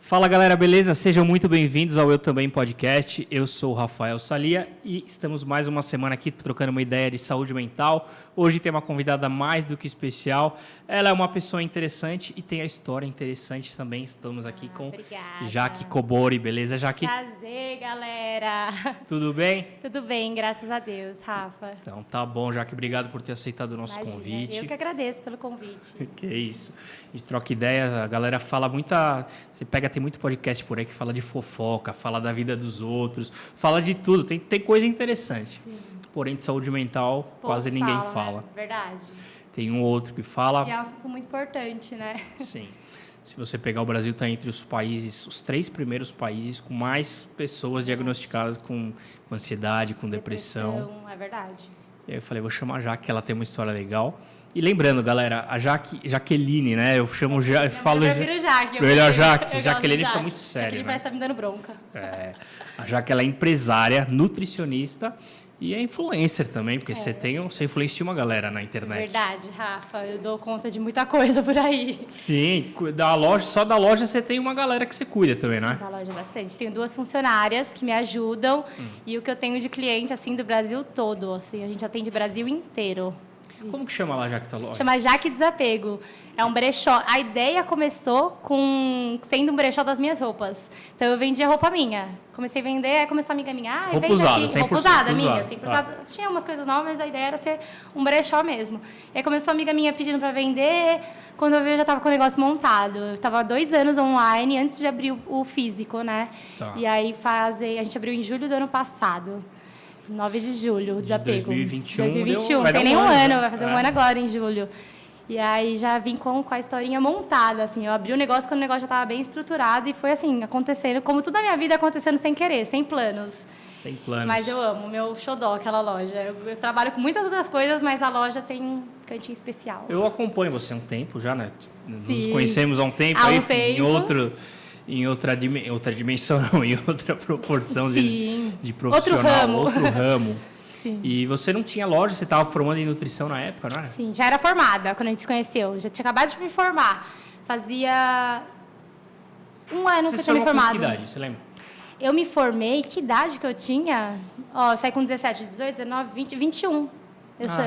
Fala galera, beleza? Sejam muito bem-vindos ao Eu Também Podcast. Eu sou o Rafael Salia e estamos mais uma semana aqui trocando uma ideia de saúde mental. Hoje tem uma convidada mais do que especial. Ela é uma pessoa interessante e tem a história interessante também. Estamos aqui com Jaque Kobori, beleza, Jaque? Prazer, galera. Tudo bem? Tudo bem, graças a Deus, Rafa. Então tá bom, Jaque, obrigado por ter aceitado o nosso convite. Eu que agradeço pelo convite. Que isso. A gente troca ideia, a galera fala Você tem muito podcast por aí que fala de fofoca, fala da vida dos outros, fala de tudo, tem coisa interessante. Sim. Porém, de saúde mental, quase ninguém fala. Né? Verdade. Tem um outro que fala... E é um assunto muito importante, né? Sim. Se você pegar o Brasil, está entre os 3 primeiros países com mais pessoas diagnosticadas com ansiedade, com depressão. É verdade. E aí eu falei, vou chamar a Jaque, que ela tem uma história legal. E lembrando, galera, a Jaqueline, né? Eu falo... Eu prefiro Jaque. Melhor Jaque. Jaqueline fica muito sério, Jaqueline parece que tá me dando bronca. A Jaque, ela é empresária, nutricionista e é influencer também, porque você influencia uma galera na internet. Verdade, Rafa. Eu dou conta de muita coisa por aí. Sim, só da loja você tem uma galera que você cuida também, né? Da loja bastante. Tenho 2 funcionárias que me ajudam e o que eu tenho de cliente, assim, do Brasil todo. Assim, a gente atende o Brasil inteiro. Como que chama lá, Jaque, tua loja? Chama Jaque Desapego. É um brechó. A ideia começou sendo um brechó das minhas roupas. Então, eu vendia roupa minha. Comecei a vender, aí começou uma amiga minha. Roupa usada, 100% roupa usada minha. usada. 100% usada. Tinha umas coisas novas, mas a ideia era ser um brechó mesmo. E aí começou uma amiga minha pedindo para vender. Quando eu vi, eu já estava com o negócio montado. Eu estava há 2 anos online, antes de abrir o físico, né? Tá. E aí a gente abriu em julho do ano passado. 9 de julho, o Desapego. 2021. Não tem nem um ano, vai fazer um ano agora, em julho. E aí já vim com a historinha montada, assim. Eu abri o negócio quando o negócio já estava bem estruturado e foi assim, acontecendo, como tudo na minha vida, acontecendo sem querer, sem planos. Sem planos. Mas eu amo, meu xodó, aquela loja. Eu trabalho com muitas outras coisas, mas a loja tem um cantinho especial. Eu acompanho você há um tempo já, né? Sim. Nos conhecemos há um tempo. Em outra dimensão, não, em outra proporção de profissional. Outro ramo. Sim. E você não tinha loja, você estava formando em nutrição na época, não é? Sim, já era formada quando a gente se conheceu. Já tinha acabado de me formar. Fazia 1 ano que eu tinha me formado. Com que idade, você lembra? Eu me formei, que idade que eu tinha? Eu saí com 17, 18, 19, 20, 21.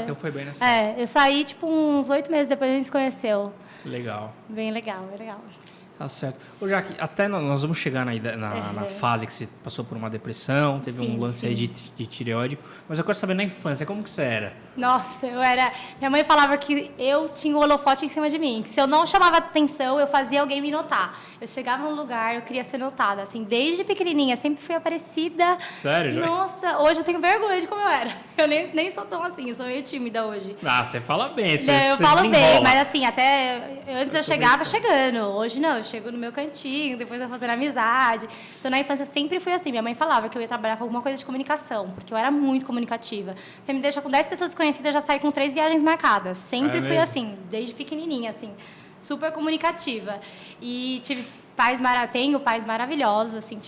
Então foi bem nessa. Eu saí tipo uns 8 meses depois a gente se conheceu. Legal. Bem legal, bem legal. Tá certo. Ô, Jaque, até nós vamos chegar na fase que você passou por uma depressão, teve um lance aí de tireoide, mas eu quero saber na infância, como que você era? Nossa, minha mãe falava que eu tinha o holofote em cima de mim, que se eu não chamava atenção, eu fazia alguém me notar. Eu chegava num lugar, eu queria ser notada, assim, desde pequenininha, sempre fui aparecida. Sério, já? Nossa, hoje eu tenho vergonha de como eu era. Eu nem sou tão assim, eu sou meio tímida hoje. Você fala bem, eu falo bem, mas assim, até antes eu chegava chegando, hoje não, eu chego no meu cantinho, depois eu vou fazendo amizade. Então, na infância sempre fui assim. Minha mãe falava que eu ia trabalhar com alguma coisa de comunicação, porque eu era muito comunicativa. Você me deixa com 10 pessoas desconhecidas, eu já saí com 3 viagens marcadas. Sempre fui assim, desde pequenininha, assim, super comunicativa. E tenho pais maravilhosos, assim,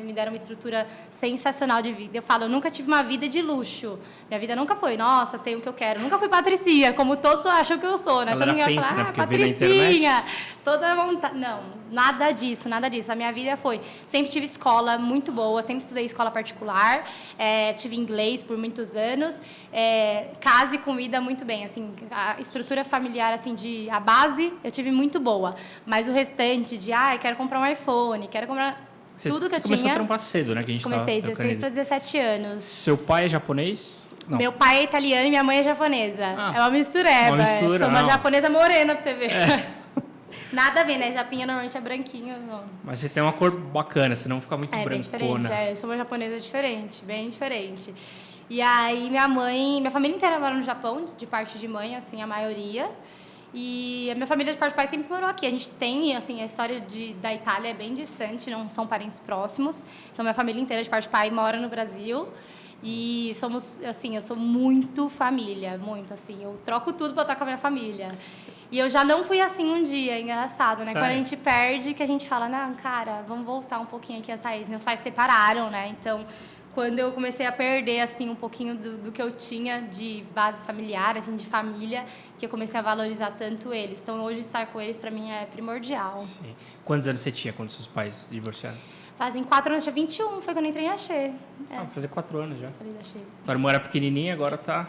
me deram uma estrutura sensacional de vida. Eu falo, eu nunca tive uma vida de luxo. Minha vida nunca foi, nossa, tenho o que eu quero. Nunca fui patricinha, como todos acham que eu sou, né? Todo mundo ia falar, patricinha, toda vontade. Não, nada disso, nada disso. A minha vida sempre tive escola muito boa, sempre estudei escola particular, tive inglês por muitos anos, casa e comida muito bem, assim, a estrutura familiar, assim, a base eu tive muito boa, mas o restante quero comprar um iPhone, quero comprar tudo que eu tinha. Você começou a trampar cedo, né? Que a gente comecei 16 para 17 anos. Seu pai é japonês? Não. Meu pai é italiano e minha mãe é japonesa. É uma mistureba. Sou uma japonesa morena, pra você ver. Nada a ver, né? Japinha normalmente é branquinho. Não. Mas você tem uma cor bacana, você não fica muito brancona. Bem diferente. Eu sou uma japonesa diferente, bem diferente. E aí minha família inteira mora no Japão, de parte de mãe, assim, a maioria. E a minha família de parte de pai sempre morou aqui. A gente tem, assim, a história da Itália é bem distante, não são parentes próximos. Então, minha família inteira de parte de pai mora no Brasil. E somos, assim, eu sou muito família, muito, assim. Eu troco tudo pra estar com a minha família. E eu já não fui assim um dia, é engraçado, né? Sério? Quando a gente perde, que a gente fala, não, cara, vamos voltar um pouquinho aqui as raízes. Meus pais se separaram, né? Então, quando eu comecei a perder, assim, um pouquinho do que eu tinha de base familiar, assim, de família, que eu comecei a valorizar tanto eles. Então, hoje, estar com eles, para mim, é primordial. Sim. Quantos anos você tinha quando seus pais divorciaram? Fazem 4 anos, tinha 21, foi quando eu entrei na Xê. Vai fazer 4 anos já. Falei da Xê. Tua irmã era pequenininha, agora tá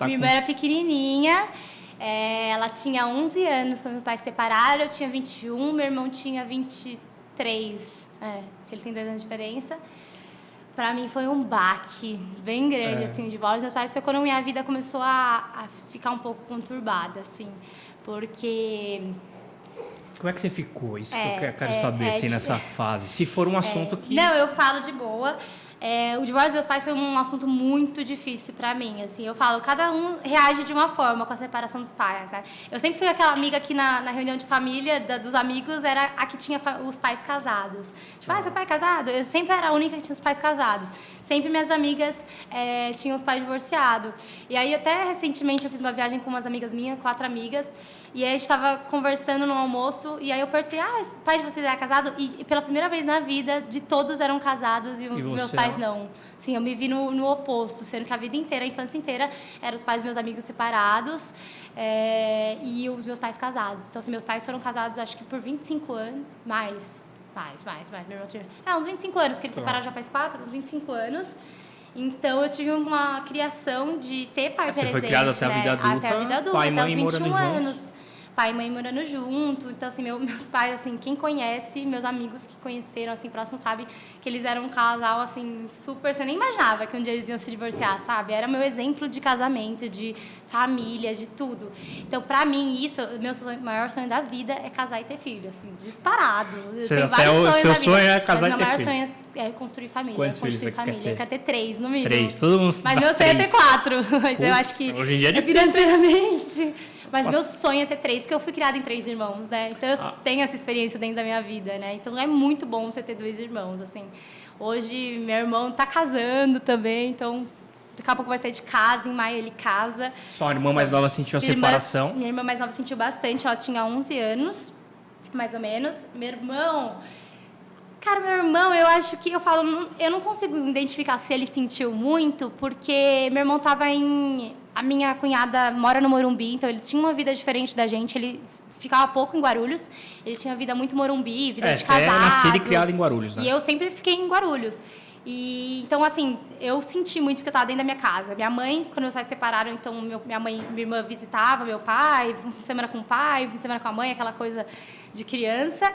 Minha irmã era pequenininha, ela tinha 11 anos quando meus pais se separaram, eu tinha 21, meu irmão tinha 23, porque ele tem 2 anos de diferença. Pra mim foi um baque bem grande, assim, de volta. Meus pais foi quando minha vida começou a ficar um pouco conturbada, assim, porque... Como é que você ficou? Isso que eu quero saber, assim, nessa fase. Se for um assunto que... Não, eu falo de boa. O divórcio dos meus pais foi um assunto muito difícil pra mim, assim, eu falo, cada um reage de uma forma com a separação dos pais, né? Eu sempre fui aquela amiga que na reunião de família dos amigos era a que tinha os pais casados. Tipo, seu pai é casado? Eu sempre era a única que tinha os pais casados. Sempre minhas amigas tinham os pais divorciados. E aí, até recentemente, eu fiz uma viagem com umas amigas minhas, 4 amigas, e aí a gente estava conversando no almoço, e aí eu perguntei, o pai de vocês era casado? E pela primeira vez na vida, de todos eram casados e os meus pais não. Sim, eu me vi no oposto, sendo que a vida inteira, a infância inteira, eram os pais dos meus amigos separados e os meus pais casados. Então, assim, meus pais foram casados, acho que por 25 anos, mais. Meu irmão tinha... uns 25 anos, que eles separaram já faz 4, uns 25 anos. Então, eu tive uma criação de ter pai presente. Você foi criada até a vida adulta? Até a vida adulta, pai e mãe até os 21 morando anos. Juntos. Pai e mãe morando junto. Então, assim, meus pais, assim, quem conhece, meus amigos que conheceram, assim, próximos, sabe que eles eram um casal, assim, super... Você nem imaginava que um dia eles iam se divorciar, sabe? Era meu exemplo de casamento, de família, de tudo. Então, pra mim, isso, maior sonho da vida é casar e ter filho, assim, disparado. Eu tenho vários sonhos seu na vida, sonho é casar e ter filho. Mas meu maior sonho é construir família. Quantos filhos você família. quer ter? Eu quero ter 3, no mínimo. 3, todo mundo Mas meu sonho é ter 4. Mas eu acho que... Hoje em dia é difícil. Financeiramente... Mas meu sonho é ter 3, porque eu fui criada em 3 irmãos, né? Então, eu tenho essa experiência dentro da minha vida, né? Então, é muito bom você ter 2 irmãos, assim. Hoje, meu irmão tá casando também, então... Daqui a pouco vai sair de casa, em maio ele casa. Sua irmã mais nova sentiu a separação? Minha irmã mais nova sentiu bastante, ela tinha 11 anos, mais ou menos. Meu irmão... Cara, meu irmão, eu acho que eu não consigo identificar se ele sentiu muito, porque meu irmão tava a minha cunhada mora no Morumbi, então ele tinha uma vida diferente da gente, ele ficava pouco em Guarulhos, ele tinha vida muito Morumbi, vida de casado. Você é nascida e criada em Guarulhos, né? E eu sempre fiquei em Guarulhos. E, então, assim, eu senti muito que eu estava dentro da minha casa. Minha mãe, quando meus pais se separaram, então minha irmã visitava meu pai, fim de semana com o pai, fim de semana com a mãe, aquela coisa de criança.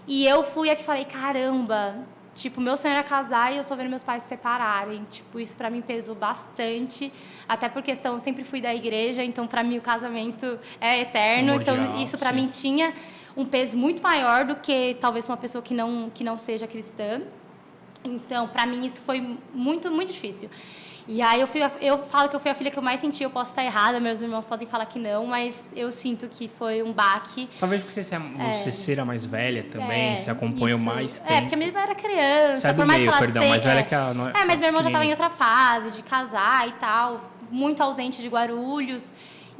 E eu fui a que falei, caramba, tipo, meu sonho era casar e eu tô vendo meus pais se separarem. Tipo, isso pra mim pesou bastante. Até por questão, eu sempre fui da igreja, então pra mim o casamento é eterno. Primordial, então isso pra mim tinha um peso muito maior do que talvez uma pessoa que não seja cristã. Então, pra mim isso foi muito, muito difícil. E aí eu falo que eu fui a filha que eu mais senti, eu posso estar errada, meus irmãos podem falar que não, mas eu sinto que foi um baque. Talvez porque você ser a mais velha também, se acompanhou mais tempo. Porque a minha irmã era criança, Sai do por mais meio, que ela perdão, mais velha que a... mas meu irmão já estava em outra fase, de casar e tal, muito ausente de Guarulhos.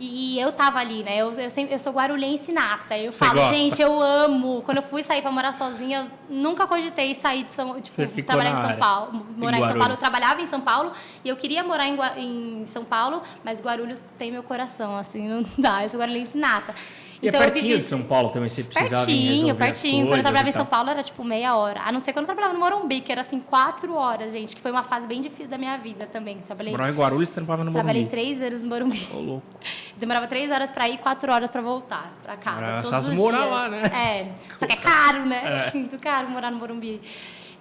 E eu tava ali, né? Eu sou guarulhense nata. Eu Você falo, gosta? gente, eu amo. Quando eu fui sair pra morar sozinha, eu nunca cogitei sair de trabalhar em São Paulo. Morar em São Paulo. Eu trabalhava em São Paulo e eu queria morar em São Paulo, mas Guarulhos tem meu coração, assim, não dá. Eu sou guarulhense nata. E então, é pertinho de São Paulo também, você precisava resolver pertinho. Quando eu trabalhava em São Paulo, era tipo meia hora. A não ser quando eu trabalhava no Morumbi, que era assim 4 horas, gente. Que foi uma fase bem difícil da minha vida também. Você morava em Guarulhos e trabalhava no Morumbi? Trabalhei 3 anos no Morumbi. Ô, louco. Demorava 3 horas pra ir, 4 horas pra voltar pra casa. Todos os morar dias. lá, né? Só que é caro, né? Muito caro morar no Morumbi.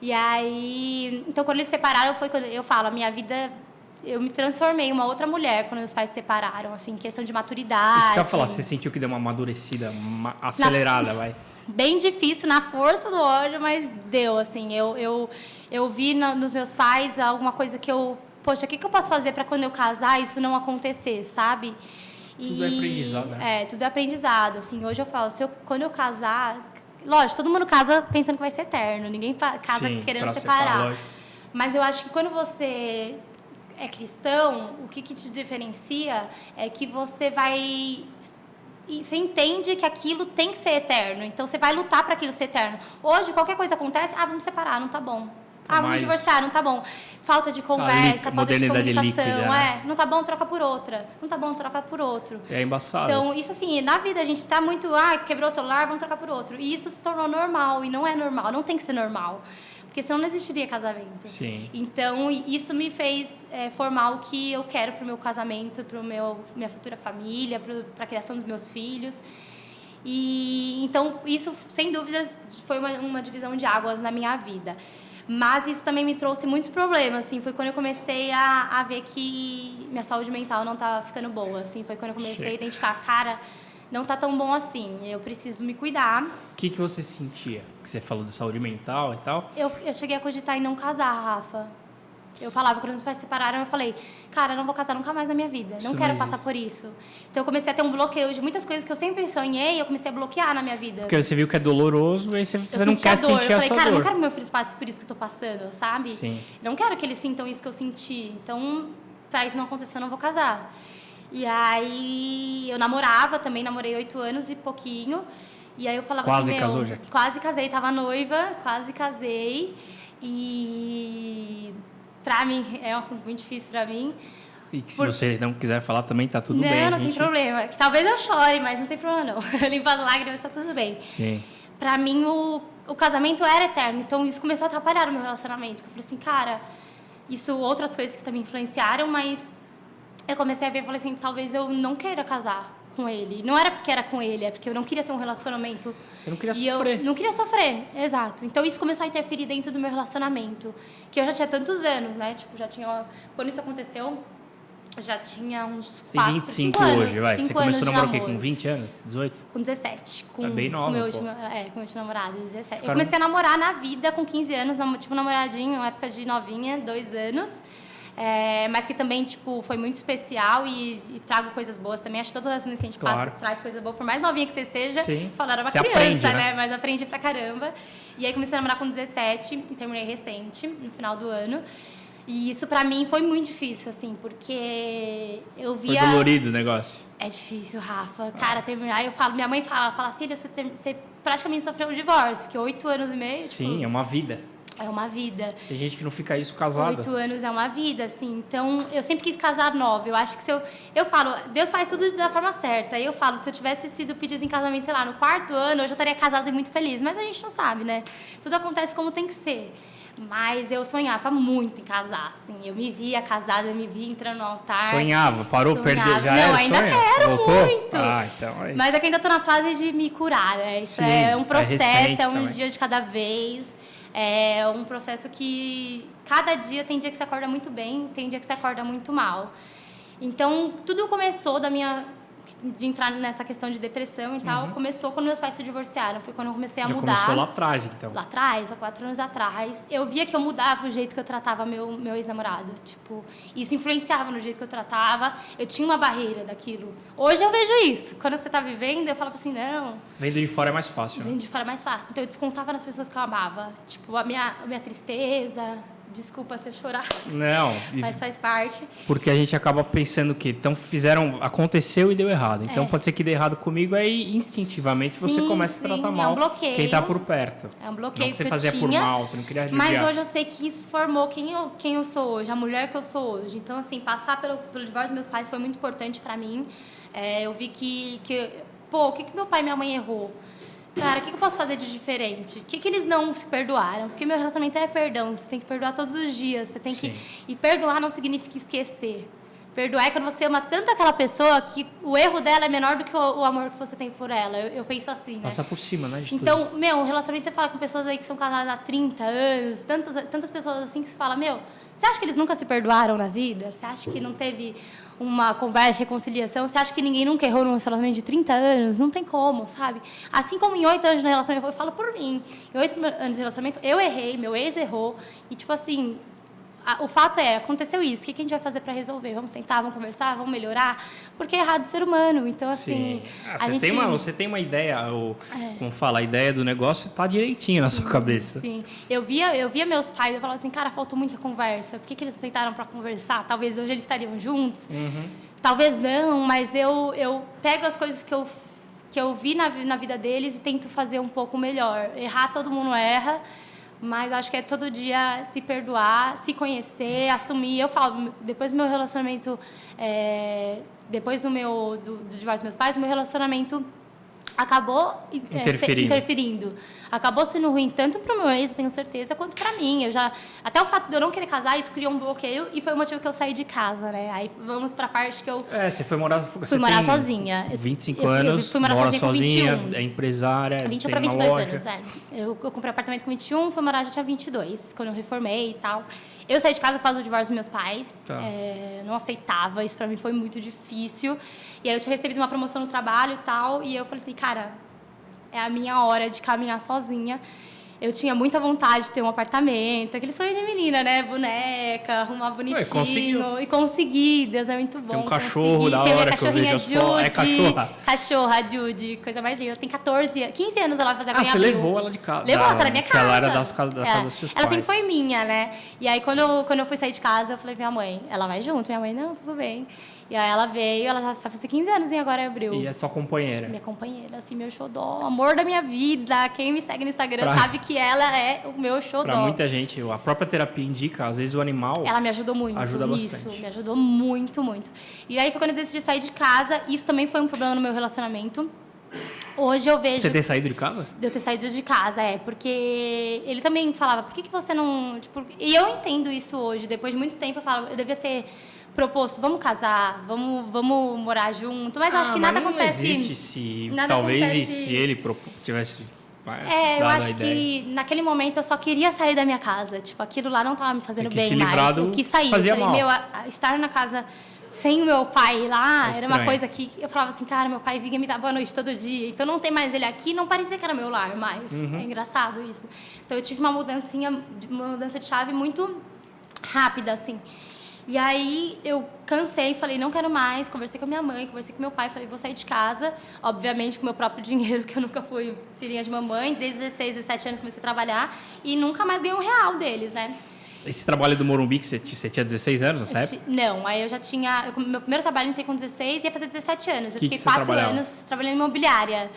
E aí... Então, quando eles se separaram, foi quando eu falo, a minha vida... Eu me transformei em uma outra mulher quando meus pais se separaram, assim, questão de maturidade. Isso que eu ia falar, você sentiu que deu uma amadurecida, acelerada, vai? Bem difícil, na força do ódio, mas deu, assim. Eu vi nos meus pais alguma coisa que poxa, o que eu posso fazer para quando eu casar isso não acontecer, sabe? Tudo é aprendizado, né? Tudo é aprendizado, assim. Hoje eu falo, quando eu casar... Lógico, todo mundo casa pensando que vai ser eterno. Ninguém casa querendo separar. Mas eu acho que quando você... é cristão, o que te diferencia é que você você entende que aquilo tem que ser eterno. Então, você vai lutar para aquilo ser eterno. Hoje, qualquer coisa acontece, vamos separar, não tá bom. Vamos divorciar, não tá bom. Falta de conversa, falta de comunicação. Líquida, né? Não tá bom, troca por outra. Não tá bom, troca por outro. É embaçado. Então, isso assim, na vida a gente tá muito... quebrou o celular, vamos trocar por outro. E isso se tornou normal, e não é normal, não tem que ser normal. Porque senão não existiria casamento. Sim. Então, isso me fez formar o que eu quero pro meu casamento, minha futura família, pra criação dos meus filhos. E então, isso, sem dúvidas, foi uma divisão de águas na minha vida. Mas isso também me trouxe muitos problemas, assim, foi quando eu comecei a ver que minha saúde mental não estava ficando boa, assim, foi quando eu comecei a identificar, cara, não tá tão bom assim, eu preciso me cuidar. O que você sentia? Que você falou de saúde mental e tal? Eu cheguei a cogitar em não casar, Rafa. Eu falava, quando meus pais se separaram, eu falei, cara, eu não vou casar nunca mais na minha vida, não quero passar por isso. Então eu comecei a ter um bloqueio de muitas coisas que eu sempre sonhei, eu comecei a bloquear na minha vida. Porque você viu que é doloroso, aí você não quer sentir essa dor. Eu falei, cara, eu não quero que meu filho passe por isso que eu tô passando, sabe? Sim. Não quero que eles sintam isso que eu senti. Então, pra isso não acontecer, eu não vou casar. E aí, eu namorei 8 anos e pouquinho. E aí eu falava quase assim, casou já? Quase casei, tava noiva, quase casei. E... pra mim, é um assunto muito difícil pra mim. E que se você não quiser falar também, tá tudo bem. Não tem problema. Talvez eu chore, mas não tem problema não. Limpo as lágrimas, tá tudo bem. Sim. Pra mim, o casamento era eterno. Então, isso começou a atrapalhar o meu relacionamento. Eu falei assim, cara, isso, outras coisas que também influenciaram, mas eu comecei a ver e falei assim, talvez eu não queira casar com ele. Não era porque era com ele, é porque eu não queria ter um relacionamento. Você não queria sofrer. Eu não queria sofrer, exato. Então, isso começou a interferir dentro do meu relacionamento. Que eu já tinha tantos anos, né? Tipo, já tinha... Quando isso aconteceu, já tinha uns 25 anos, hoje, vai. Você começou a namorar o quê? Com 20 anos? 18? Com 17. É bem nova, com meu último namorado, 17. Eu comecei a namorar na vida com 15 anos, tipo, namoradinho, uma época de novinha, 2 anos. Mas que também, tipo, foi muito especial e trago coisas boas também. Acho que todas as vezes que a gente passa, traz coisas boas. Por mais novinha que você seja, falaram uma criança, aprende, né? Mas aprendi pra caramba. E aí comecei a namorar com 17 e terminei recente, no final do ano. E isso pra mim foi muito difícil, assim, porque eu via... Foi dolorido o negócio? É difícil, Rafa. Cara, terminar... Minha mãe fala, filha, você praticamente sofreu um divórcio, porque 8 anos e meio... Sim, tipo, é uma vida. É uma vida. Tem gente que não fica isso casada. 8 anos é uma vida, assim. Então, eu sempre quis casar nova. Eu acho que se eu falo, Deus faz tudo da forma certa. E eu falo, se eu tivesse sido pedido em casamento, sei lá, no 4º ano, hoje eu estaria casada e muito feliz. Mas a gente não sabe, né? Tudo acontece como tem que ser. Mas eu sonhava muito em casar, assim. Eu me via casada, eu me via entrando no altar. Sonhava? Parou, perdeu? Já não, era ainda sonho? quero Voltou? muito. Então é isso. Mas é que ainda tô na fase de me curar, né? Isso Sim, é um processo, é um também. dia de cada vez. É um processo que cada dia tem dia que você acorda muito bem, tem dia que você acorda muito mal. Então, tudo começou de entrar nessa questão de depressão e tal, começou quando meus pais se divorciaram. Foi quando eu comecei a mudar. Já começou lá atrás, então. Lá atrás, há 4 anos atrás. Eu via que eu mudava o jeito que eu tratava meu ex-namorado. Tipo, isso influenciava no jeito que eu tratava. Eu tinha uma barreira daquilo. Hoje eu vejo isso. Quando você tá vivendo, eu falava assim, não... Vendo de fora é mais fácil, né? Vendo de fora é mais fácil. Então eu descontava nas pessoas que eu amava. Tipo, a minha tristeza... Desculpa se eu chorar. Não. Mas faz parte. Porque a gente acaba pensando que então aconteceu e deu errado. Então pode ser que dê errado comigo, aí instintivamente você começa a tratar mal bloqueio, quem tá por perto. É um bloqueio não que você fazia por mal, você não queria judiar. Mas hoje eu sei que isso formou quem eu sou hoje, a mulher que eu sou hoje. Então, assim, passar pelo divórcio dos meus pais foi muito importante pra mim. Eu vi que o que meu pai e minha mãe errou? Cara, o que eu posso fazer de diferente? O que eles não se perdoaram? Porque meu relacionamento é perdão. Você tem que perdoar todos os dias. Você tem que... E perdoar não significa esquecer. Perdoar é quando você ama tanto aquela pessoa que o erro dela é menor do que o amor que você tem por ela. Eu penso assim, né? Passa por cima, né? Então, o relacionamento, você fala com pessoas aí que são casadas há 30 anos, tantas pessoas assim que você fala, você acha que eles nunca se perdoaram na vida? Você acha que não teve uma conversa, reconciliação? Você acha que ninguém nunca errou num relacionamento de 30 anos? Não tem como, sabe? Assim como em 8 anos de relacionamento, eu falo por mim. Em 8 anos de relacionamento, eu errei, meu ex errou. E, tipo assim, o fato aconteceu isso. O que a gente vai fazer para resolver? Vamos sentar, vamos conversar, vamos melhorar? Porque é errado ser humano. Então, assim... Você tem uma ideia, como fala, a ideia do negócio está direitinho na sua cabeça. Sim. Eu via meus pais, eu falava assim, cara, faltou muita conversa. Por que eles não sentaram para conversar? Talvez hoje eles estariam juntos. Talvez não, mas eu pego as coisas que eu vi na vida deles e tento fazer um pouco melhor. Errar, todo mundo erra. Mas acho que é todo dia se perdoar, se conhecer, assumir. Eu falo, depois do meu relacionamento, depois do divórcio dos meus pais, o meu relacionamento acabou interferindo. Acabou sendo ruim tanto para o meu ex, eu tenho certeza, quanto para mim. Até o fato de eu não querer casar, isso criou um bloqueio e foi o motivo que eu saí de casa, né? Aí vamos para a parte que eu... Você foi morar... Fui morar sozinha. 25 anos, eu fui morar mora sozinha, é empresária, 21 para 22 anos, Eu comprei apartamento com 21, fui morar já tinha 22, quando eu reformei e tal. Eu saí de casa por causa do divórcio dos meus pais. Tá. Não aceitava, isso pra mim foi muito difícil. E aí eu tinha recebido uma promoção no trabalho e tal, e eu falei assim, cara, é a minha hora de caminhar sozinha. Eu tinha muita vontade de ter um apartamento, aquele sonho de menina, né? Boneca, arrumar bonitinho. E consegui, Deus é muito bom. Tem um cachorro da hora que eu vejo as fotos. É cachorra? Cachorra, Judy, coisa mais linda. Ela tem 15 anos, ela vai fazer agora em abril. Você levou ela de casa? Levou, ela tá na minha casa. Ela era da casa dos seus pais. Ela sempre foi minha, né? E aí, quando eu fui sair de casa, eu falei pra minha mãe, ela vai junto? Minha mãe, não, tudo bem. E aí ela veio, ela já vai fazer 15 anos agora em abril. E é sua companheira? Minha companheira, assim, meu xodó, amor da minha vida. Quem me segue no Instagram sabe que ela é o meu xodó. Pra muita gente, a própria terapia indica, às vezes o animal... Ela me ajudou muito nisso, me ajudou muito, muito. E aí foi quando eu decidi sair de casa, isso também foi um problema no meu relacionamento. Hoje eu vejo... Você ter saído de casa? De eu ter saído de casa, porque ele também falava, por que você não... Tipo... E eu entendo isso hoje, depois de muito tempo eu falo, eu devia ter... proposto, vamos casar, vamos morar junto, mas eu acho que nada acontece. Não existe se talvez se ele tivesse eu acho que naquele momento eu só queria sair da minha casa, tipo, aquilo lá não estava me fazendo bem mais. Eu quis sair, fazia mal. Estar na casa sem o meu pai lá era uma coisa que eu falava assim, cara, meu pai vinha me dar boa noite todo dia, então não tem mais ele aqui, não parecia que era meu lar mais. É engraçado isso. Então eu tive uma mudança de chave muito rápida, assim. E aí eu cansei, falei, não quero mais, conversei com a minha mãe, conversei com meu pai, falei, vou sair de casa, obviamente com o meu próprio dinheiro, que eu nunca fui filhinha de mamãe, desde 16, 17 anos comecei a trabalhar e nunca mais ganhei R$1 deles, né? Esse trabalho do Morumbi, que você tinha 16 anos nessa época? Não, aí eu já tinha... Meu primeiro trabalho eu entrei com 16 e ia fazer 17 anos. Eu fiquei 4 anos trabalhando em imobiliária.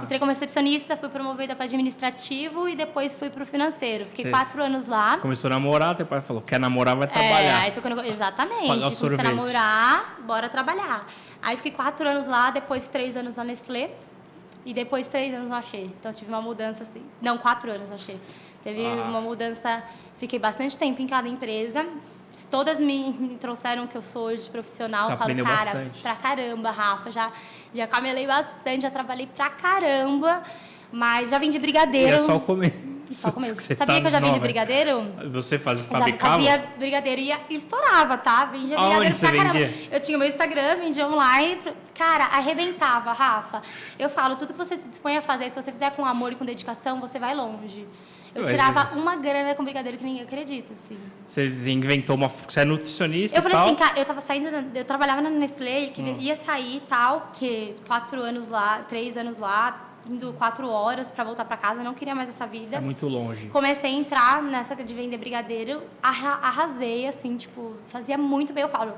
Entrei como recepcionista, fui promovida para administrativo e depois fui para o financeiro. Fiquei 4 anos lá. Você começou a namorar, teu pai falou, quer namorar, vai trabalhar. Aí foi quando exatamente. Comecei a namorar, bora trabalhar. Aí fiquei 4 anos lá, depois 3 anos na Nestlé. E depois 3 anos no Axê. Então tive uma mudança assim... Não, 4 anos no Axê. Teve uma mudança... Fiquei bastante tempo em cada empresa. Todas me trouxeram o que eu sou hoje de profissional. Você aprendeu bastante. Pra caramba, Rafa. Já camelei bastante, já trabalhei pra caramba. Mas já vendi brigadeiro. E é só o começo. Só o começo. Sabia que eu já vendi brigadeiro? Você fabricava? Já fazia brigadeiro e estourava, tá? Vendia brigadeiro pra caramba. Vendia? Eu tinha meu Instagram, vendia online. Cara, arrebentava, Rafa. Eu falo, tudo que você se dispõe a fazer, se você fizer com amor e com dedicação, você vai longe. Eu tirava uma grana com brigadeiro que ninguém acredita, assim. Você inventou você é nutricionista e tal? Eu falei assim, cara, eu tava saindo, eu trabalhava na Nestlé, ia sair e tal, que 4 anos lá, 3 anos lá, indo 4 horas pra voltar pra casa, não queria mais essa vida. É muito longe. Comecei a entrar nessa de vender brigadeiro, arrasei, assim, tipo, fazia muito bem. Eu falo,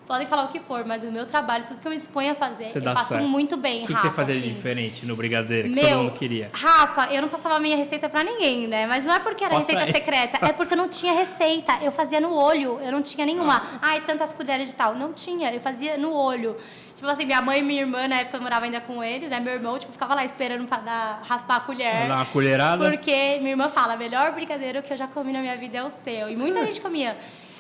podem falar o que for, mas o meu trabalho, tudo que eu me disponho a fazer, eu faço muito bem, Rafa. O que você fazia de diferente no brigadeiro que todo mundo queria? Rafa, eu não passava a minha receita pra ninguém, né? Mas não é porque era receita secreta, é porque eu não tinha receita. Eu fazia no olho, eu não tinha nenhuma. Tantas colheres de tal. Não tinha, eu fazia no olho. Tipo assim, minha mãe e minha irmã, na época eu morava ainda com eles, né? Meu irmão, tipo, ficava lá esperando pra raspar a colher. Dar uma colherada. Porque minha irmã fala, melhor brigadeiro que eu já comi na minha vida é o seu. E muita gente comia.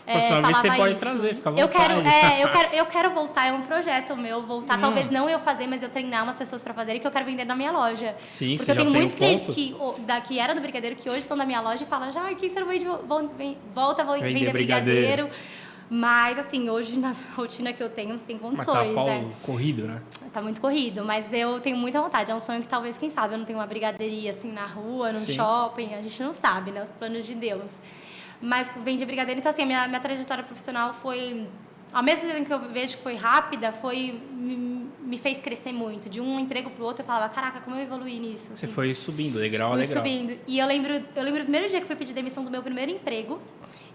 Próxima vez você pode trazer, fica à vontade. Eu quero voltar, é um projeto meu, voltar. Talvez não eu fazer, mas eu treinar umas pessoas para fazerem, que eu quero vender na minha loja. Sim, porque eu tenho muitos clientes que eram do brigadeiro, que hoje estão na minha loja e falam, já, que você não volta a vender brigadeiro. Mas, assim, hoje na rotina que eu tenho, sem condições. Mas tá corrido, né? Tá muito corrido, mas eu tenho muita vontade. É um sonho que talvez, quem sabe, eu não tenho uma brigadeiria, assim, na rua, num shopping. A gente não sabe, né? Os planos de Deus. Mas vendi brigadeiro, então assim, a minha trajetória profissional foi... Ao mesmo tempo que eu vejo que foi rápida, me fez crescer muito. De um emprego pro outro, eu falava, caraca, como eu evoluí nisso. Você foi subindo, degrau a degrau. Fui subindo. E eu lembro do primeiro dia que eu fui pedir demissão do meu primeiro emprego.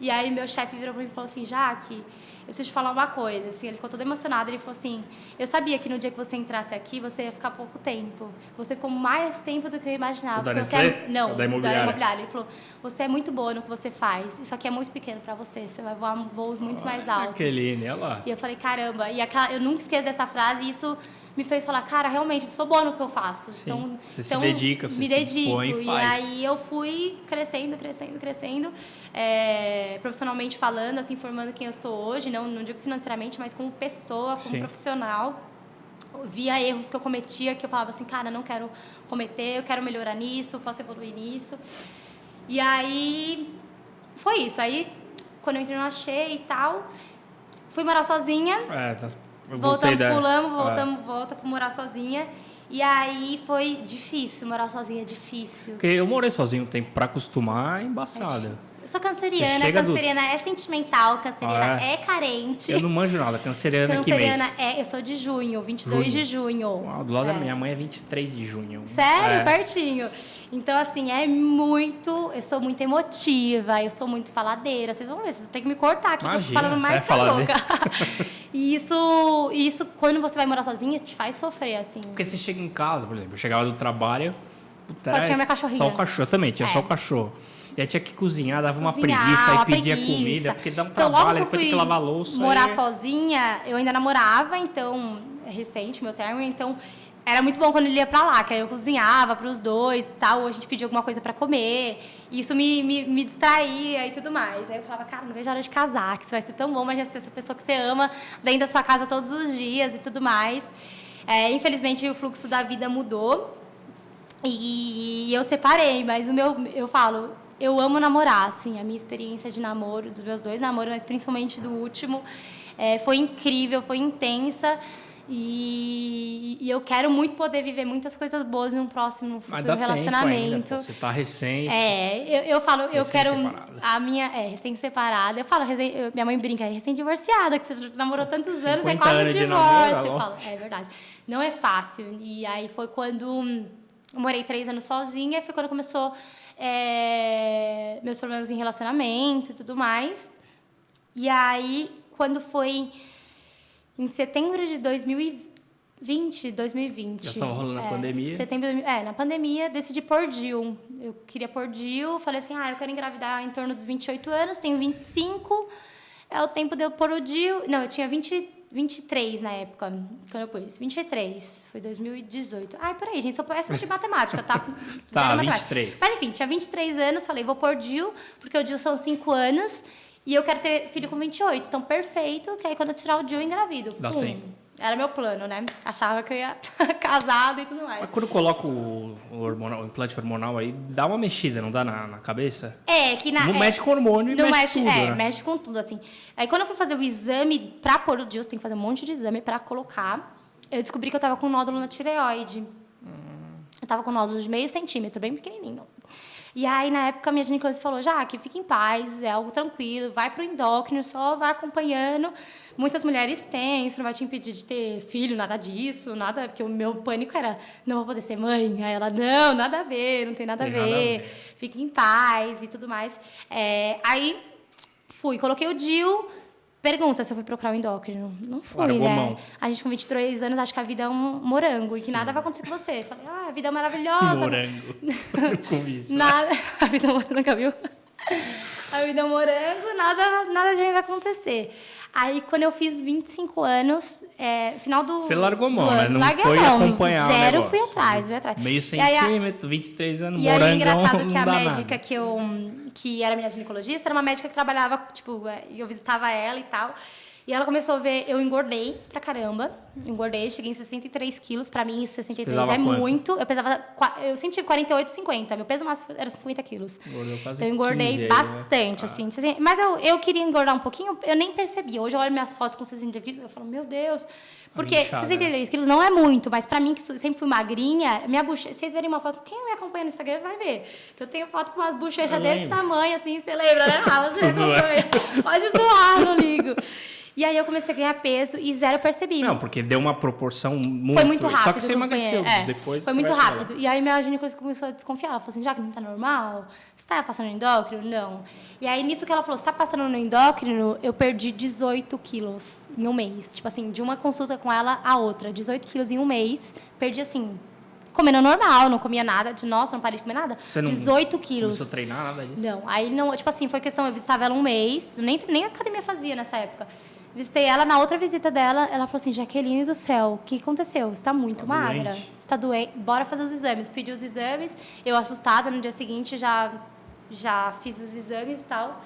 E aí meu chefe virou pra mim e falou assim, Jaque, eu preciso te falar uma coisa. Assim, ele ficou todo emocionado. Ele falou assim, eu sabia que no dia que você entrasse aqui, você ia ficar pouco tempo. Você ficou mais tempo do que eu imaginava. O da Nestlé? Não, da imobiliária. Ele falou, você é muito boa no que você faz. Isso aqui é muito pequeno pra você. Você vai voar voos muito mais altos. Que lindo, olha lá. E eu falei, caramba. E eu nunca esqueço dessa frase. E isso me fez falar, cara, realmente, eu sou boa no que eu faço. Sim. Então, você se dedica, você se dispõe e faz. E aí eu fui crescendo. Profissionalmente falando, assim, formando quem eu sou hoje. Não digo financeiramente, mas como pessoa, como profissional. Eu via erros que eu cometia, que eu falava assim, cara, não quero cometer, eu quero melhorar nisso, posso evoluir nisso. E aí, foi isso. Aí, quando eu entrei no Achei e tal, fui morar sozinha. Volta pra morar sozinha. E aí foi difícil, morar sozinha é difícil. Porque eu morei sozinho um tempo, pra acostumar é embaçado. Eu sou canceriana, é sentimental, canceriana é carente. Eu não manjo nada, canceriana que mês? Eu sou de junho, 22 de junho. Uau, do lado da minha mãe é 23 de junho. Sério? Pertinho. Então, assim, eu sou muito emotiva, eu sou muito faladeira. Vocês vão ver, vocês têm que me cortar aqui, que eu tô falando mais pra louca. E isso, quando você vai morar sozinha, te faz sofrer, assim. Porque você chega em casa, por exemplo, eu chegava do trabalho... Só tinha minha cachorrinha. Só o cachorro, também, tinha só o cachorro. E aí tinha que cozinhar, dava uma preguiça, aí pedia comida, porque dá um trabalho, depois tem que lavar a louça. Morar sozinha, eu ainda namorava, então, é recente meu término, então... Era muito bom quando ele ia pra lá, que aí eu cozinhava pros dois e tal, ou a gente pedia alguma coisa pra comer. E isso me distraía e tudo mais. Aí eu falava, cara, não vejo a hora de casar, que isso vai ser tão bom, imagina ter essa pessoa que você ama dentro da sua casa todos os dias e tudo mais. Infelizmente, o fluxo da vida mudou e eu separei, mas eu falo, eu amo namorar, assim, a minha experiência de namoro, dos meus 2 namoros, mas principalmente do último, foi incrível, foi intensa. E eu quero muito poder viver muitas coisas boas num futuro relacionamento. Ainda, você tá recém. Eu falo, eu quero a minha recém-separada. Eu falo, minha mãe brinca, recém-divorciada, que você namorou tantos anos, é quase um divórcio. Eu falo, é verdade. Não é fácil. E aí foi quando eu morei 3 anos sozinha, foi quando começou meus problemas em relacionamento e tudo mais. E aí, quando foi em setembro de 2020. Já estava rolando a pandemia? Na pandemia, decidi pôr DIU. Eu queria pôr DIU, falei assim, eu quero engravidar em torno dos 28 anos, tenho 25, é o tempo de eu pôr o DIU. Não, eu tinha 23 na época, quando eu pus. 23, foi 2018. Peraí, gente, sou péssima de matemática, tá? Tá, 23. Mas enfim, tinha 23 anos, falei, vou pôr DIU, porque o DIU são 5 anos... E eu quero ter filho com 28, então perfeito, que aí quando eu tirar o DIU eu engravido. Dá tempo. Era meu plano, né? Achava que eu ia estar casada e tudo mais. Mas quando coloca o implante hormonal aí, dá uma mexida, não dá na cabeça? Não mexe com hormônio e mexe tudo, né? Mexe com tudo, assim. Aí quando eu fui fazer o exame pra pôr o DIU, você tem que fazer um monte de exame pra colocar, eu descobri que eu tava com um nódulo na tireoide. Eu tava com um nódulo de 0,5 centímetro, bem pequenininho. E aí, na época, a minha ginecologista falou, Jaque, fica em paz, é algo tranquilo, vai pro endócrino, só vai acompanhando. Muitas mulheres têm, isso não vai te impedir de ter filho, nada disso, nada, porque o meu pânico era, não vou poder ser mãe. Aí ela, não, nada a ver, não tem nada a ver, fique em paz e tudo mais. Aí, coloquei o DIU. Pergunta se eu fui procurar o endócrino. Não fui, né? A gente com 23 anos acha que a vida é um morango e que nada vai acontecer com você. Eu falei, a vida é maravilhosa. Morango. Com isso. A vida é um morango, nunca viu? A vida é um morango, nada de mim vai acontecer. Aí, quando eu fiz 25 anos, final do Você largou a mão, né? Não larguei foi a mão, acompanhar zero, o negócio. fui atrás. 0,5 centímetro, 23 anos, e morangão, aí, engraçado que a não dá médica nada. que era minha ginecologista, era uma médica que trabalhava, tipo, eu visitava ela e tal. E ela começou a ver, eu engordei pra caramba. Cheguei em 63 quilos. Pra mim, isso 63 é quanto? muito. Eu sempre tive 48, 50. Meu peso máximo era 50 quilos. Engordou quase então, eu engordei 15 bastante, aí, né? assim. Mas eu queria engordar um pouquinho, eu nem percebi. Hoje eu olho minhas fotos com 63 quilos, eu falo, meu Deus. Porque inchada, 63 quilos não é muito, mas pra mim, que sempre fui magrinha, minha bochecha... Vocês verem uma foto, quem me acompanha no Instagram vai ver. Que eu tenho foto com umas bochechas desse tamanho, assim, você lembra, né? Você acompanha. Pode zoar, não ligo. E aí eu comecei a ganhar peso e zero percebi. Não, porque deu uma proporção muito... Foi muito rápido. Só que você emagreceu depois. Foi muito rápido. E aí minha ginecologista começou a desconfiar. Ela falou assim, já que não tá normal, você tá passando no endócrino? Não. E aí nisso que ela falou, você tá passando no endócrino, eu perdi 18 quilos em um mês. Tipo assim, de uma consulta com ela a outra. 18 quilos em um mês. Perdi assim... Comendo normal, não comia nada. Nossa, não parei de comer nada. Você não 18 quilos. Começou a treinar, nada disso? Não, aí não, tipo assim, foi questão, eu visitava ela um mês, nem academia fazia nessa época. Visitei ela, na outra visita dela, ela falou assim, Jaqueline do céu, o que aconteceu? Você tá muito magra, doente. você tá doente, bora fazer os exames. Pedi os exames, eu assustada, no dia seguinte já fiz os exames e tal.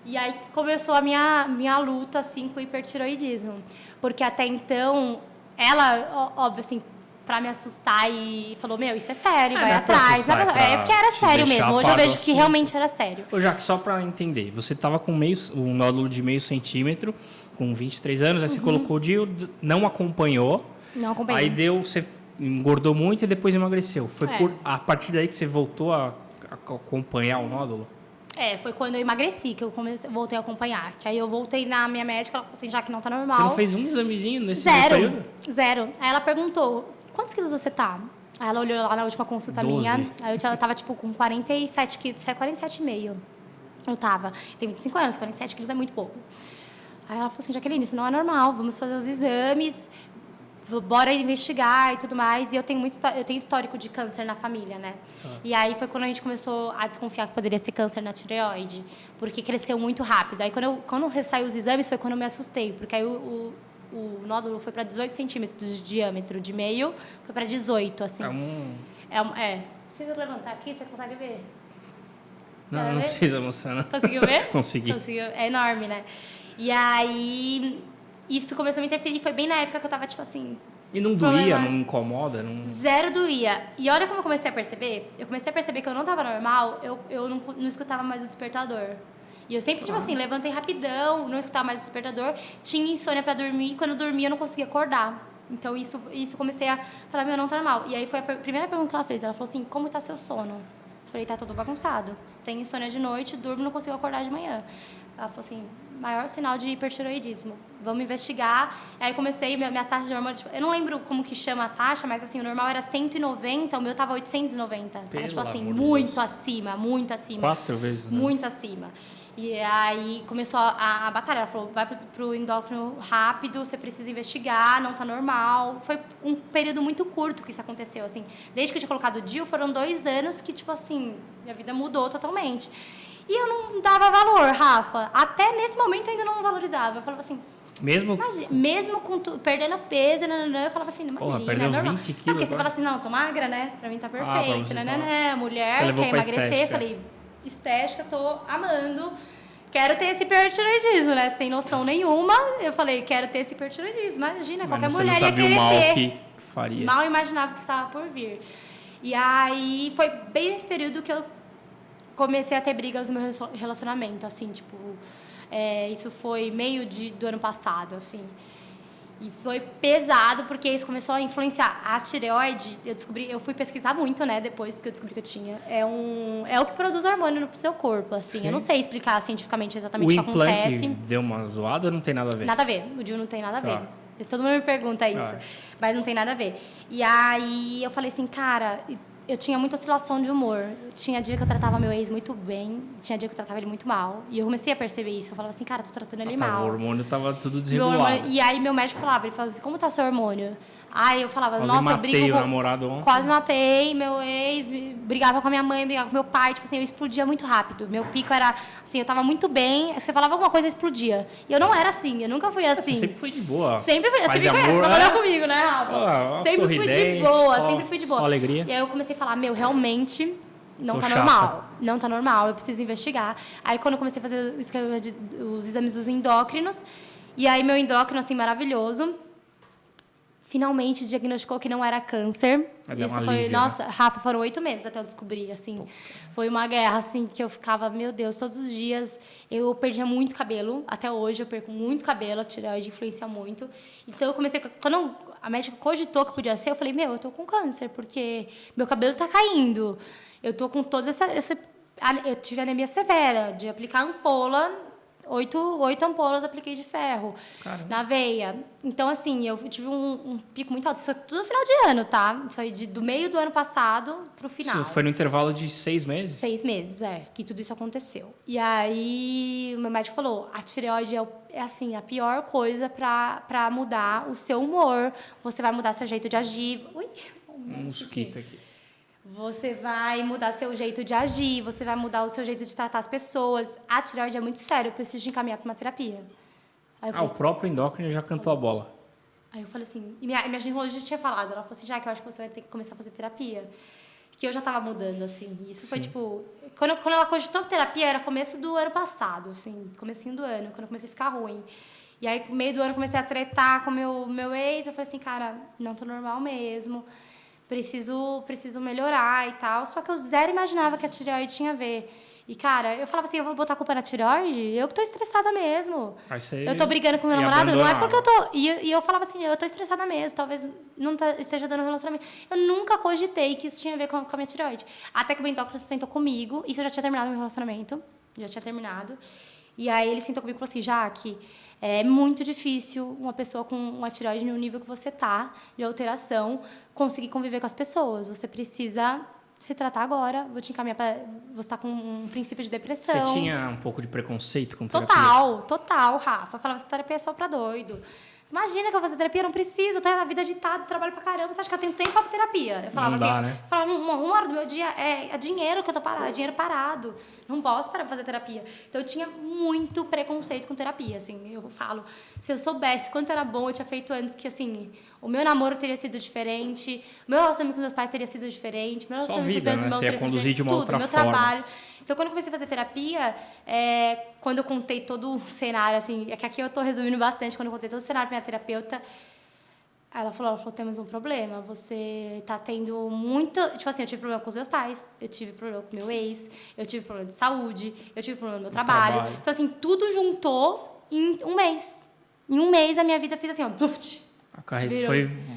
E aí começou a minha luta, assim, com o hipertiroidismo. Porque até então, ela, óbvio, assim, pra me assustar e falou, meu, isso é sério, vai atrás. É porque era sério mesmo. Hoje eu vejo que realmente era sério. Ô, Jaque, só pra entender, você tava com um nódulo de meio centímetro, com 23 anos, aí você colocou o DIU, não acompanhou. Não acompanhei. Aí você engordou muito e depois emagreceu. Foi a partir daí que você voltou a acompanhar o nódulo? Foi quando eu emagreci que eu voltei a acompanhar. Que aí eu voltei na minha médica, ela falou assim, já que não tá normal. Você não fez um examezinho nesse período? Zero. Aí ela perguntou, quantos quilos você tá? Aí ela olhou lá na última consulta 12. minha. Aí eu tava, tipo, com 47 quilos, 47,5. Eu tava. Eu tenho 25 anos, 47 quilos é muito pouco. Aí ela falou assim, Jaqueline, isso não é normal, vamos fazer os exames, bora investigar e tudo mais. E eu tenho histórico de câncer na família, né? E aí foi quando a gente começou a desconfiar que poderia ser câncer na tireoide, porque cresceu muito rápido. Aí quando saiu os exames foi quando eu me assustei, porque aí o nódulo foi para 18 centímetros de diâmetro, de meio, foi para 18, assim. Se eu levantar aqui, você consegue ver? Não precisa mostrar, não. Conseguiu ver? Consegui. Conseguiu. É enorme, né? E aí, isso começou a me interferir. Foi bem na época que eu tava, tipo assim... E não doía, não incomoda? Zero doía. E olha como eu comecei a perceber. Eu comecei a perceber que eu não tava normal, eu não escutava mais o despertador. E eu sempre, tipo assim, levantei rapidão, não escutava mais o despertador. Tinha insônia pra dormir, e quando eu dormia eu não conseguia acordar. Então, isso comecei a falar, meu, não tá normal. E aí foi a primeira pergunta que ela fez. Ela falou assim, como tá seu sono? Eu falei, tá tudo bagunçado. Tenho insônia de noite, durmo, não consigo acordar de manhã. Ela falou assim, maior sinal de hipertiroidismo. Vamos investigar. Aí comecei, minhas taxas de hormônio, tipo, eu não lembro como que chama a taxa, mas assim, o normal era 190, o meu tava 890. Tava, tipo assim, muito acima, muito acima. 4 vezes, né? Muito acima. E aí começou a batalha. Ela falou, vai pro endócrino rápido, você precisa investigar, não tá normal. Foi um período muito curto que isso aconteceu, assim. Desde que eu tinha colocado o DIU, foram 2 anos que, tipo assim, minha vida mudou totalmente. E eu não dava valor, Rafa. Até nesse momento eu ainda não valorizava. Eu falava assim... Mesmo? Imagina, mesmo perdendo peso, eu falava assim, imagina, porra, perdeu 20 quilos. Porque você fala assim, não, tô magra, né? Pra mim tá perfeito, Mulher você quer emagrecer, estética. Falei, estética, tô amando. Quero ter esse hipertiroidismo, né? Sem noção nenhuma. Eu falei, quero ter esse hipertiroidismo. Imagina, qualquer mulher ia querer o mal ter. que faria. Mal imaginava que estava por vir. E aí, foi bem nesse período que eu comecei a ter brigas no meu relacionamento, assim, tipo... isso foi meio do ano passado, assim. E foi pesado, porque isso começou a influenciar. A tireoide, eu fui pesquisar muito, né, depois que eu descobri que eu tinha. É o que produz hormônio no seu corpo, assim. Sim. Eu não sei explicar cientificamente exatamente o que acontece. O implante deu uma zoada ou não tem nada a ver? Nada a ver. O DIU não tem nada a ver. Todo mundo me pergunta isso. Mas não tem nada a ver. E aí, eu falei assim, cara... Eu tinha muita oscilação de humor. Tinha dia que eu tratava meu ex muito bem, tinha dia que eu tratava ele muito mal. E eu comecei a perceber isso. Eu falava assim, cara, tô tratando ele mal. O hormônio tava tudo desregulado. E aí meu médico falava, ele falava assim, como tá seu hormônio? Aí eu falava, Quase nossa, eu matei brigo o namorado ontem. Quase matei meu ex, brigava com a minha mãe, brigava com meu pai, tipo assim, eu explodia muito rápido. Meu pico era, assim, eu tava muito bem, você falava alguma coisa, eu explodia. E eu não era assim, eu nunca fui assim. Você sempre foi de boa. Sempre fui, você me conhece, trabalhou comigo, né, Rafa? Sempre fui de boa, sempre fui de boa. Só alegria. E aí eu comecei a falar, meu, realmente... Não tá normal. Não tá normal, eu preciso investigar. Aí quando eu comecei a fazer os exames dos endócrinos, e aí meu endócrino, assim, maravilhoso, finalmente diagnosticou que não era câncer. Isso foi, nossa, Rafa, foram 8 meses até eu descobrir, assim. Foi uma guerra, assim, que eu ficava, meu Deus, todos os dias eu perdia muito cabelo. Até hoje eu perco muito cabelo, a tireoide influencia muito. Então eu comecei, quando a médica cogitou que podia ser, eu falei, meu, eu tô com câncer, porque meu cabelo tá caindo. Eu tô com toda essa eu tive anemia severa, de aplicar ampola 8 ampolas apliquei de ferro. Caramba. Na veia. Então, assim, eu tive um pico muito alto. Isso é tudo no final de ano, tá? Isso aí do meio do ano passado pro final. Isso foi no intervalo de 6 meses? 6 meses, que tudo isso aconteceu. E aí, o meu médico falou, a tireoide é assim, a pior coisa pra mudar o seu humor. Você vai mudar seu jeito de agir. Ui, Um mosquito aqui. Você vai mudar seu jeito de agir, você vai mudar o seu jeito de tratar as pessoas. A tireoide é muito sério, eu preciso de encaminhar para uma terapia. Aí eu falei, o próprio endócrino já cantou a bola. Aí eu falei assim, e minha ginecologista tinha falado, ela falou assim, já que eu acho que você vai ter que começar a fazer terapia. Que eu já tava mudando, assim. Isso foi, tipo... Quando ela cogitou terapia, era começo do ano passado, assim. Comecinho do ano, quando eu comecei a ficar ruim. E aí, no meio do ano, eu comecei a tretar com meu ex. Eu falei assim, cara, não tô normal mesmo. Preciso melhorar e tal. Só que eu zero imaginava que a tireoide tinha a ver. E, cara, eu falava assim, eu vou botar a culpa na tireoide? Eu que tô estressada mesmo. Eu tô brigando com meu namorado, não é porque eu tô... E eu falava assim, eu tô estressada mesmo, talvez não esteja dando relacionamento. Eu nunca cogitei que isso tinha a ver com a minha tireoide. Até que o endócrino sentou comigo, isso eu já tinha terminado meu relacionamento, já tinha terminado. E aí ele sentou comigo e falou assim, Jaque, é muito difícil uma pessoa com uma tireoide no nível que você tá, de alteração, conseguir conviver com as pessoas. Você precisa se tratar agora, vou te encaminhar para... Você tá com um princípio de depressão. Você tinha um pouco de preconceito com terapia? Total, Rafa. Eu falava, essa terapia é só pra doido. Imagina que eu vou fazer terapia, eu não preciso, eu tenho a vida agitada, trabalho pra caramba, você acha que eu tenho tempo pra terapia? Eu falava não dá, assim, né? eu falava, uma hora do meu dia é dinheiro que eu tô parado, é dinheiro parado. Não posso parar pra fazer terapia. Então eu tinha muito preconceito com terapia, assim. Eu falo, se eu soubesse quanto era bom, eu tinha feito antes que, assim, o meu namoro teria sido diferente, o meu relacionamento com meus pais teria sido diferente, meu Sua relacionamento vida, com meus né? irmãos Você ia teria sido conduzir de uma tudo, outra meu forma. trabalho. Então, quando eu comecei a fazer terapia, quando eu contei todo o cenário, assim, é que aqui eu tô resumindo bastante, quando eu contei todo o cenário pra minha terapeuta, ela falou, temos um problema, você tá tendo muito... Tipo assim, eu tive problema com os meus pais, eu tive problema com meu ex, eu tive problema de saúde, eu tive problema no meu trabalho. Então, assim, tudo juntou em um mês. Em um mês, a minha vida fez assim, ó, bluft. A carreira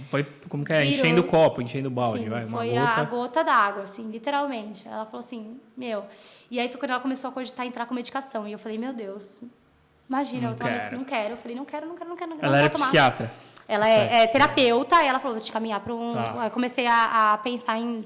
foi como que é? Virou. Enchendo o copo, enchendo o balde, Sim, vai, uma foi gota. a gota d'água, assim, literalmente. Ela falou assim, meu... E aí foi quando ela começou a cogitar entrar com medicação. E eu falei, meu Deus, imagina, não quero. Eu falei, não quero. Ela era psiquiatra? Ela é terapeuta, e ela falou, vou te caminhar para um... Tá. Eu comecei a pensar em...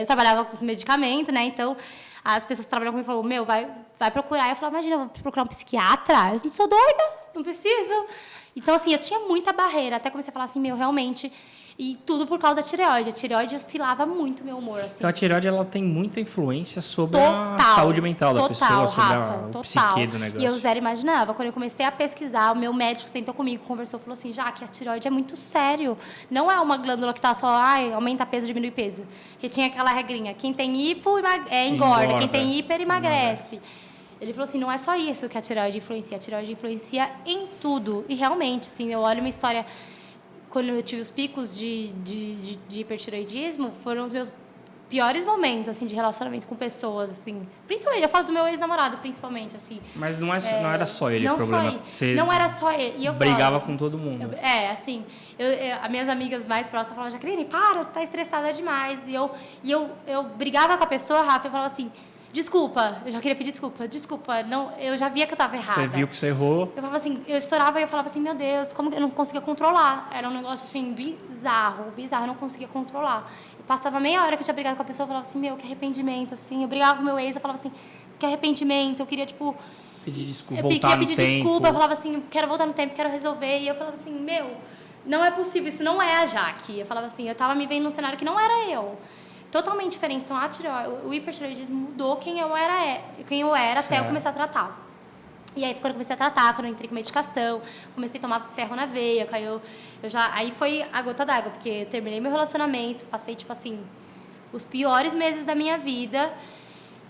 eu trabalhava com medicamento, né? Então, as pessoas que trabalham comigo falaram, meu, vai procurar. Eu falava, imagina, eu vou procurar um psiquiatra? Eu não sou doida, não preciso. Então, assim, eu tinha muita barreira. Até comecei a falar assim, meu, realmente... E tudo por causa da tireoide. A tireoide oscilava muito o meu humor, assim. Então, a tireoide, ela tem muita influência sobre a saúde mental da pessoa, sobre o psique do negócio. E eu zero imaginava. Quando eu comecei a pesquisar, o meu médico sentou comigo, conversou, falou assim, Jaque, a tireoide é muito sério. Não é uma glândula que tá só, aumenta peso, diminui peso. Porque tinha aquela regrinha, quem tem hipo engorda, quem tem hiper emagrece. Ele falou assim, não é só isso que a tireoide influencia em tudo. E realmente, assim, eu olho uma história... Quando eu tive os picos de hipertireoidismo, foram os meus piores momentos, assim, de relacionamento com pessoas, assim. Principalmente, eu falo do meu ex-namorado, principalmente, assim. Mas não era só ele o não problema. Só ele. Não era só ele. E eu brigava com todo mundo. Assim, as minhas amigas mais próximas falavam, Jaqueline, para, você tá estressada demais. E eu brigava com a pessoa, Rafa, eu falava assim... Desculpa, eu já queria pedir desculpa, não, eu já via que eu estava errada. Você viu que você errou? Eu falava assim, eu estourava e eu falava assim, meu Deus, como que eu não conseguia controlar? Era um negócio assim, bizarro, eu não conseguia controlar. Eu passava meia hora que eu tinha brigado com a pessoa, eu falava assim, meu, que arrependimento, assim. Eu brigava com meu ex, eu falava assim, que arrependimento, eu queria, tipo... Pedir desculpa, eu falava assim, quero voltar no tempo, quero resolver. E eu falava assim, meu, não é possível, isso não é a Jaque. Eu falava assim, eu tava me vendo num cenário que não era eu. Totalmente diferente. Então, o hipertireoidismo mudou quem eu era até eu começar a tratar. E aí, quando eu comecei a tratar, quando eu entrei com medicação, comecei a tomar ferro na veia, aí foi a gota d'água, porque eu terminei meu relacionamento, passei, tipo assim, os piores meses da minha vida,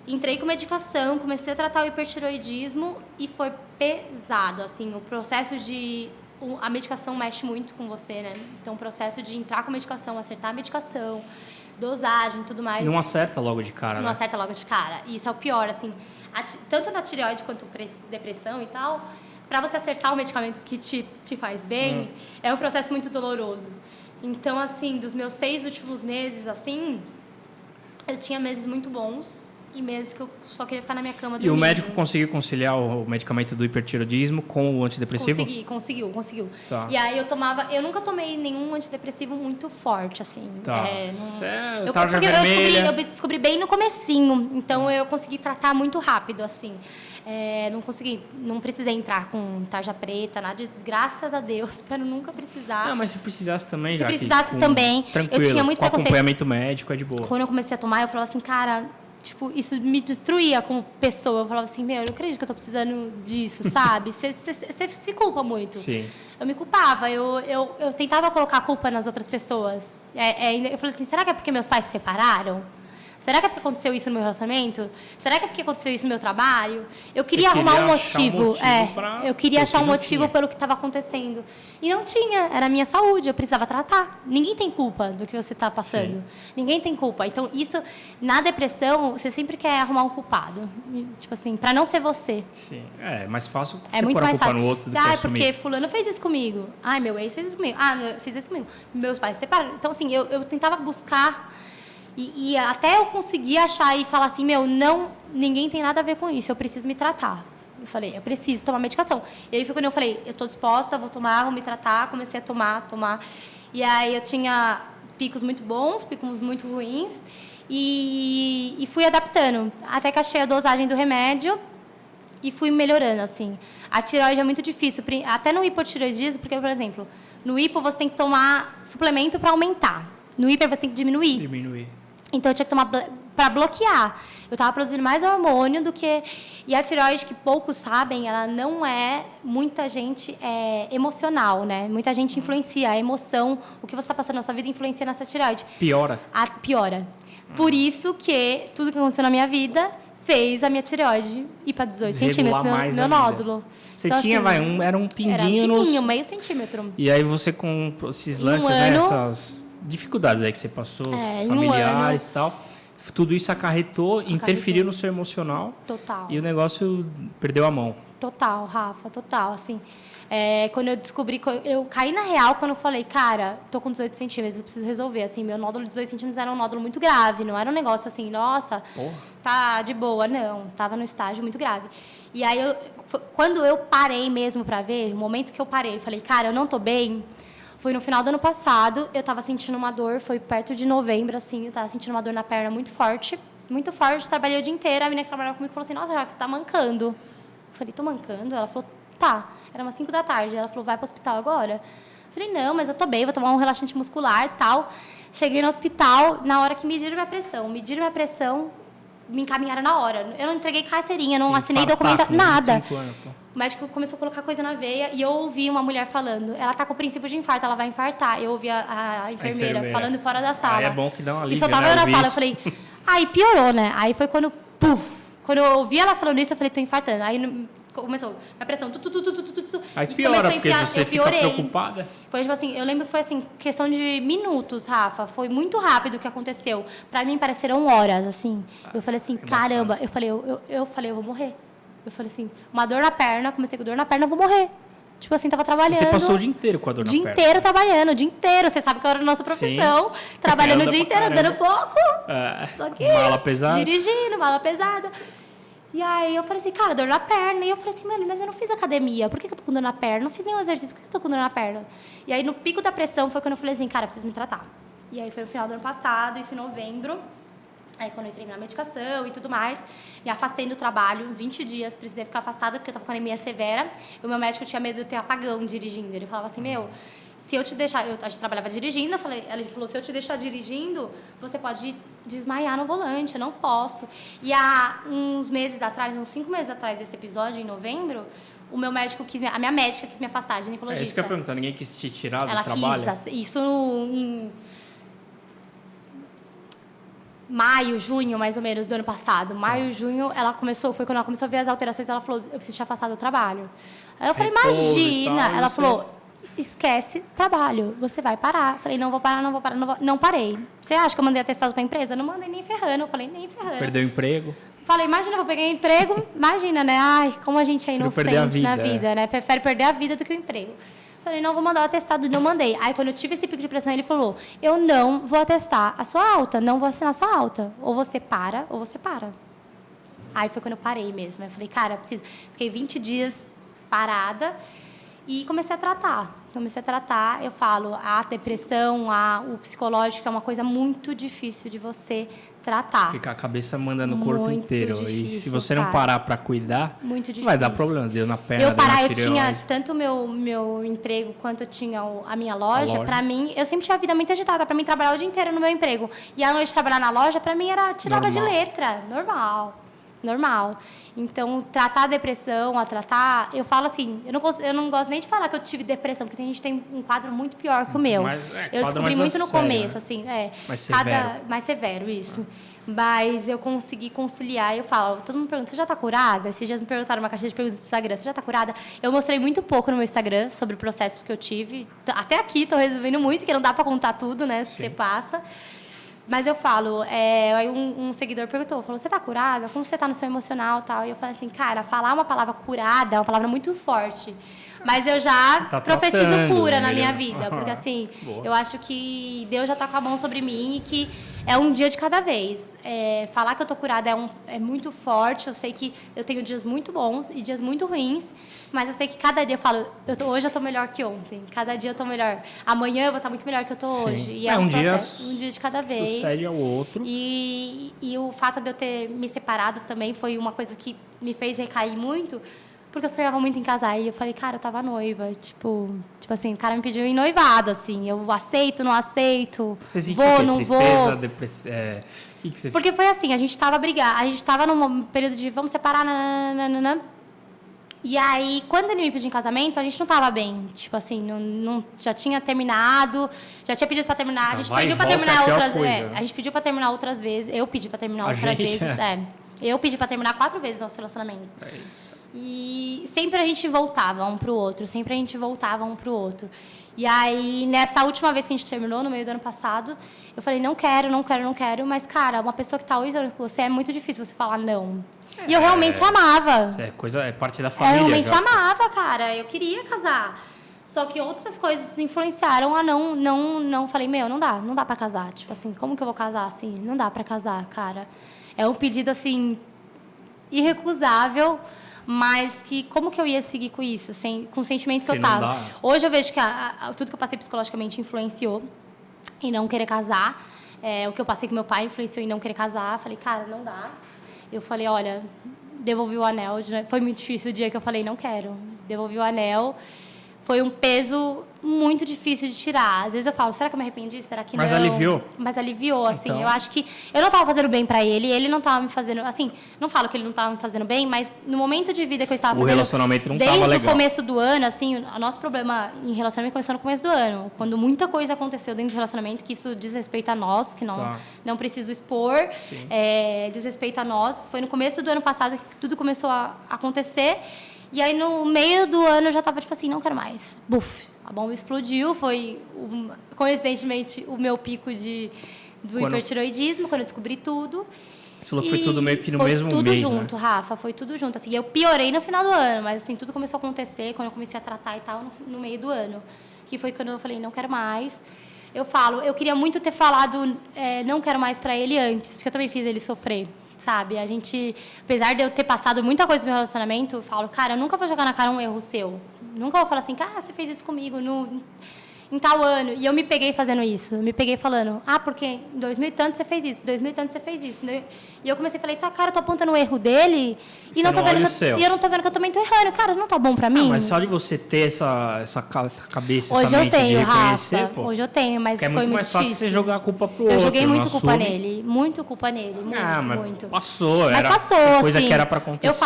entrei com medicação, comecei a tratar o hipertireoidismo e foi pesado, assim, o processo a medicação mexe muito com você, né? Então, o processo de entrar com medicação, acertar a medicação, dosagem e tudo mais. Não acerta logo de cara, Não acerta logo de cara. E isso é o pior, assim. Tanto na tireoide quanto depressão e tal, pra você acertar o medicamento que te faz bem, é um processo muito doloroso. Então, assim, dos meus 6 últimos meses, assim, eu tinha meses muito bons e meses que eu só queria ficar na minha cama dormindo. E o médico conseguiu conciliar o medicamento do hipertireoidismo com o antidepressivo? Conseguiu. Tá. E aí eu nunca tomei nenhum antidepressivo muito forte, assim. Tá. Eu descobri bem no comecinho, então eu consegui tratar muito rápido, assim. Não precisei entrar com tarja preta, nada de, graças a Deus, espero nunca precisar. Não, mas se precisasse também, Se precisasse também. Tranquilo, eu tinha muito com acompanhamento médico, é de boa. Quando eu comecei a tomar, eu falava assim, cara, tipo, isso me destruía como pessoa. Eu falava assim, eu não acredito que eu tô precisando disso, sabe? Você se culpa muito. Sim. Eu me culpava, eu tentava colocar a culpa nas outras pessoas. Eu falei assim, será que é porque meus pais se separaram? Será que é porque aconteceu isso no meu relacionamento? Será que é porque aconteceu isso no meu trabalho? Eu queria arrumar um motivo. Eu queria achar um motivo pelo que estava acontecendo. E não tinha, era a minha saúde, eu precisava tratar. Ninguém tem culpa do que você está passando. Sim. Ninguém tem culpa. Então, isso, na depressão, você sempre quer arrumar um culpado. Tipo assim, para não ser você. Sim, é mais fácil você pôr a culpa no outro do que assumir. Porque fulano fez isso comigo. Ai, meu ex fez isso comigo. Eu fiz isso comigo. Meus pais se separaram. Então, assim, eu tentava buscar... E até eu conseguir achar e falar assim, ninguém tem nada a ver com isso, eu preciso me tratar. Eu falei, eu preciso tomar medicação. E aí foi quando eu falei, eu estou disposta, vou tomar, vou me tratar. Comecei a tomar. E aí eu tinha picos muito bons, picos muito ruins. E fui adaptando, até que achei a dosagem do remédio e fui melhorando, assim. A tireoide é muito difícil, até no hipotireoidismo, porque, por exemplo, no hipo você tem que tomar suplemento para aumentar. No hiper você tem que diminuir. Então, eu tinha que tomar para bloquear. Eu estava produzindo mais hormônio do que... E a tireoide, que poucos sabem, ela não é... Muita gente emocional, né? Muita gente influencia. A emoção, o que você está passando na sua vida, influencia nessa tireoide. Piora? Piora. Por isso que tudo que aconteceu na minha vida fez a minha tireoide ir para 18 centímetros, meu nódulo. Você então, tinha, assim, era um pinguinho... Era um pinguinho, meio centímetro. E aí você, com esses lances, essas dificuldades aí que você passou, familiares e tal, tudo isso acarretou, interferiu no seu emocional. Total. E o negócio perdeu a mão. Total, Rafa, total, assim... quando eu descobri, eu caí na real quando eu falei, cara, tô com 18 centímetros, eu preciso resolver. Assim, meu nódulo de 18 centímetros era um nódulo muito grave, não era um negócio assim, nossa, tá de boa, não. Tava no estágio muito grave. E aí, quando eu parei mesmo pra ver, o momento que eu parei, eu falei, cara, eu não tô bem, foi no final do ano passado, eu tava sentindo uma dor, foi perto de novembro, assim, eu tava sentindo uma dor na perna muito forte, trabalhei o dia inteiro, a menina que trabalhava comigo falou assim, nossa, Jaque, você tá mancando. Eu falei, tô mancando? Ela falou, tá. Era umas 5 da tarde. Ela falou, vai pro hospital agora? Eu falei, não, mas eu tô bem, vou tomar um relaxante muscular e tal. Cheguei no hospital, na hora que mediram minha pressão, me encaminharam na hora. Eu não entreguei carteirinha, não assinei documento, nada. O médico começou a colocar coisa na veia e eu ouvi uma mulher falando, ela tá com o princípio de infarto, ela vai infartar. Eu ouvi a enfermeira falando fora da sala. Aí é bom que dá uma alívio, e só tava eu na sala, eu falei, aí piorou, né? Aí foi quando eu ouvi ela falando isso, eu falei, tô infartando. Aí começou a pressão, Aí piora, porque você fica preocupada. Foi tipo assim, eu lembro que foi assim, questão de minutos, Rafa. Foi muito rápido o que aconteceu. Pra mim, pareceram horas, assim. Eu falei assim, caramba. Eu falei, eu vou morrer. Eu falei assim, uma dor na perna, comecei com dor na perna, eu vou morrer. Tipo assim, tava trabalhando. E você passou o dia inteiro com a dor na perna? O dia inteiro trabalhando, o dia inteiro. Você sabe que era a nossa profissão. Sim. Trabalhando o dia inteiro, andando pouco. Tô aqui. Mala pesada. Dirigindo, mala pesada. E aí eu falei assim, cara, dor na perna. E eu falei assim, mano, mas eu não fiz academia. Por que eu tô com dor na perna? Não fiz nenhum exercício. Por que eu tô com dor na perna? E aí no pico da pressão foi quando eu falei assim, cara, preciso me tratar. E aí foi no final do ano passado, isso em novembro. Aí quando eu entrei na medicação e tudo mais, me afastei do trabalho, 20 dias, precisei ficar afastada porque eu tava com anemia severa. E o meu médico tinha medo de ter apagão dirigindo. Ele falava assim, se eu te deixar... A gente trabalhava dirigindo, ele falou, se eu te deixar dirigindo, você pode desmaiar no volante, eu não posso. E há uns 5 meses atrás desse episódio, em novembro, o meu médico a minha médica quis me afastar, a ginecologista. É isso que eu ia perguntar, ninguém quis te tirar do trabalho? Ela quis, isso em maio, junho, mais ou menos, do ano passado. Maio, junho, foi quando ela começou a ver as alterações, ela falou, eu preciso te afastar do trabalho. Aí eu falei, imagina. Ela falou, esquece trabalho, você vai parar. Eu falei, não vou parar. Não parei. Você acha que eu mandei atestado pra empresa? Não mandei nem ferrando. Eu falei, nem ferrando. Perdeu o emprego? Falei, imagina, eu vou pegar emprego. Imagina, né? Ai, como a gente é inocente na vida, né? Prefere perder a vida do que o emprego. Falei, não vou mandar o atestado, não mandei. Aí, quando eu tive esse pico de pressão, ele falou, eu não vou atestar a sua alta, não vou assinar a sua alta. Ou você para, ou você para. Aí foi quando eu parei mesmo. Eu falei, cara, eu preciso... Fiquei 20 dias parada e comecei a tratar. Eu falo, a depressão, o psicológico é uma coisa muito difícil de você tratar. Porque a cabeça manda no corpo Muito inteiro. difícil, E se você não parar para cuidar, muito difícil. vai dar problema. Deu na perna, eu parar, deu na eu tinha tanto o meu emprego quanto eu tinha a minha loja. Para mim, eu sempre tinha a vida muito agitada. Para mim, trabalhar o dia inteiro no meu emprego. E à noite trabalhar na loja, para mim, era tirava de letra. Normal. Então, tratar a depressão, eu falo assim, eu não gosto nem de falar que eu tive depressão, porque a gente tem um quadro muito pior que o meu. Eu descobri muito no começo, né? Assim, mais severo, isso. Mas eu consegui conciliar. Eu falo, todo mundo pergunta, você já tá curada? Esses dias me perguntaram numa caixinha de perguntas do Instagram, você já tá curada? Eu mostrei muito pouco no meu Instagram sobre o processo que eu tive. Até aqui, tô resolvendo muito, que não dá pra contar tudo, né? Se você passa. Mas eu falo, aí um seguidor falou, você tá curada? Como você tá no seu emocional e tal? E eu falei assim, cara, falar uma palavra curada é uma palavra muito forte. Mas eu já profetizo cura na minha vida. Porque assim, eu acho que Deus já tá com a mão sobre mim e que é um dia de cada vez. Falar que eu tô curada é muito forte. Eu sei que eu tenho dias muito bons e dias muito ruins. Mas eu sei que cada dia eu falo, hoje eu tô melhor que ontem. Cada dia eu tô melhor. Amanhã eu vou estar muito melhor que eu tô hoje. E um dia de cada vez. Sucede ao outro. E o fato de eu ter me separado também foi uma coisa que me fez recair muito. Porque eu sonhava muito em casar. E eu falei, cara, eu tava noiva. Tipo assim, o cara me pediu em noivado, assim. Eu aceito, não aceito. Você sentiu não tristeza, vou. Depressão? Que você porque foi assim, a gente tava brigando. A gente tava num período de vamos separar, nananana. E aí, quando ele me pediu em casamento, a gente não tava bem. Tipo assim, não já tinha terminado, já tinha pedido pra terminar. A gente pediu pra terminar outras vezes. A gente pediu pra terminar outras vezes. Eu pedi pra terminar outras vezes. Eu pedi pra terminar 4 vezes o nosso relacionamento. E sempre a gente voltava um pro outro. E aí, nessa última vez que a gente terminou, no meio do ano passado, eu falei, não quero. Mas, cara, uma pessoa que tá 8 anos com você, é muito difícil você falar não. E eu realmente amava. É parte da família. Eu realmente amava, cara. Eu queria casar. Só que outras coisas influenciaram a não. Falei, não dá pra casar. Tipo assim, como que eu vou casar assim? Não dá pra casar, cara. É um pedido, assim, irrecusável. Mas que como que eu ia seguir com isso, com o sentimento que eu tava? Hoje eu vejo que tudo que eu passei psicologicamente influenciou em não querer casar. O que eu passei com meu pai influenciou em não querer casar. Falei, cara, não dá. Eu falei, olha, devolvi o anel. Foi muito difícil o dia que eu falei, não quero. Devolvi o anel. Foi um peso muito difícil de tirar. Às vezes eu falo, será que eu me arrependi? Será que não? Mas aliviou, assim. Então... Eu acho que eu não estava fazendo bem para ele não estava me fazendo... Assim, não falo que ele não estava me fazendo bem, mas no momento de vida que eu estava fazendo... O relacionamento não estava legal. Desde o começo do ano, assim, o nosso problema em relacionamento começou no começo do ano. Quando muita coisa aconteceu dentro do relacionamento, que isso diz respeito a nós, que não preciso expor. Diz respeito a nós. Foi no começo do ano passado que tudo começou a acontecer. E aí, no meio do ano, eu já estava, tipo assim, não quero mais. Buf, a bomba explodiu. Foi, coincidentemente, o meu pico do hipertiroidismo, quando eu descobri tudo. Você falou que foi tudo meio que no mesmo mês, Foi tudo junto, né? Rafa, foi tudo junto. Assim, eu piorei no final do ano, mas assim, tudo começou a acontecer quando eu comecei a tratar e tal, no meio do ano. Que foi quando eu falei, não quero mais. Eu queria muito ter falado não quero mais pra ele antes, porque eu também fiz ele sofrer. Sabe? A gente, apesar de eu ter passado muita coisa no meu relacionamento, eu falo, cara, eu nunca vou jogar na cara um erro seu. Nunca vou falar assim, cara, você fez isso comigo em tal ano. E eu me peguei fazendo isso. Eu me peguei falando, porque em 2000 e tanto você fez isso, 2000 e tanto você fez isso. E eu comecei a falar, cara, eu tô apontando o erro dele e eu não tô vendo que eu também tô errando. Cara, não tá bom pra mim? Mas só de você ter essa cabeça, hoje essa mente eu tenho, de reconhecer, Rafa, pô. Hoje eu tenho, mas foi muito difícil. É muito mais fácil você jogar a culpa pro outro. Eu joguei muito culpa nele. Muito culpa nele. Muito. Passou. Mas passou, coisa assim, que era pra acontecer.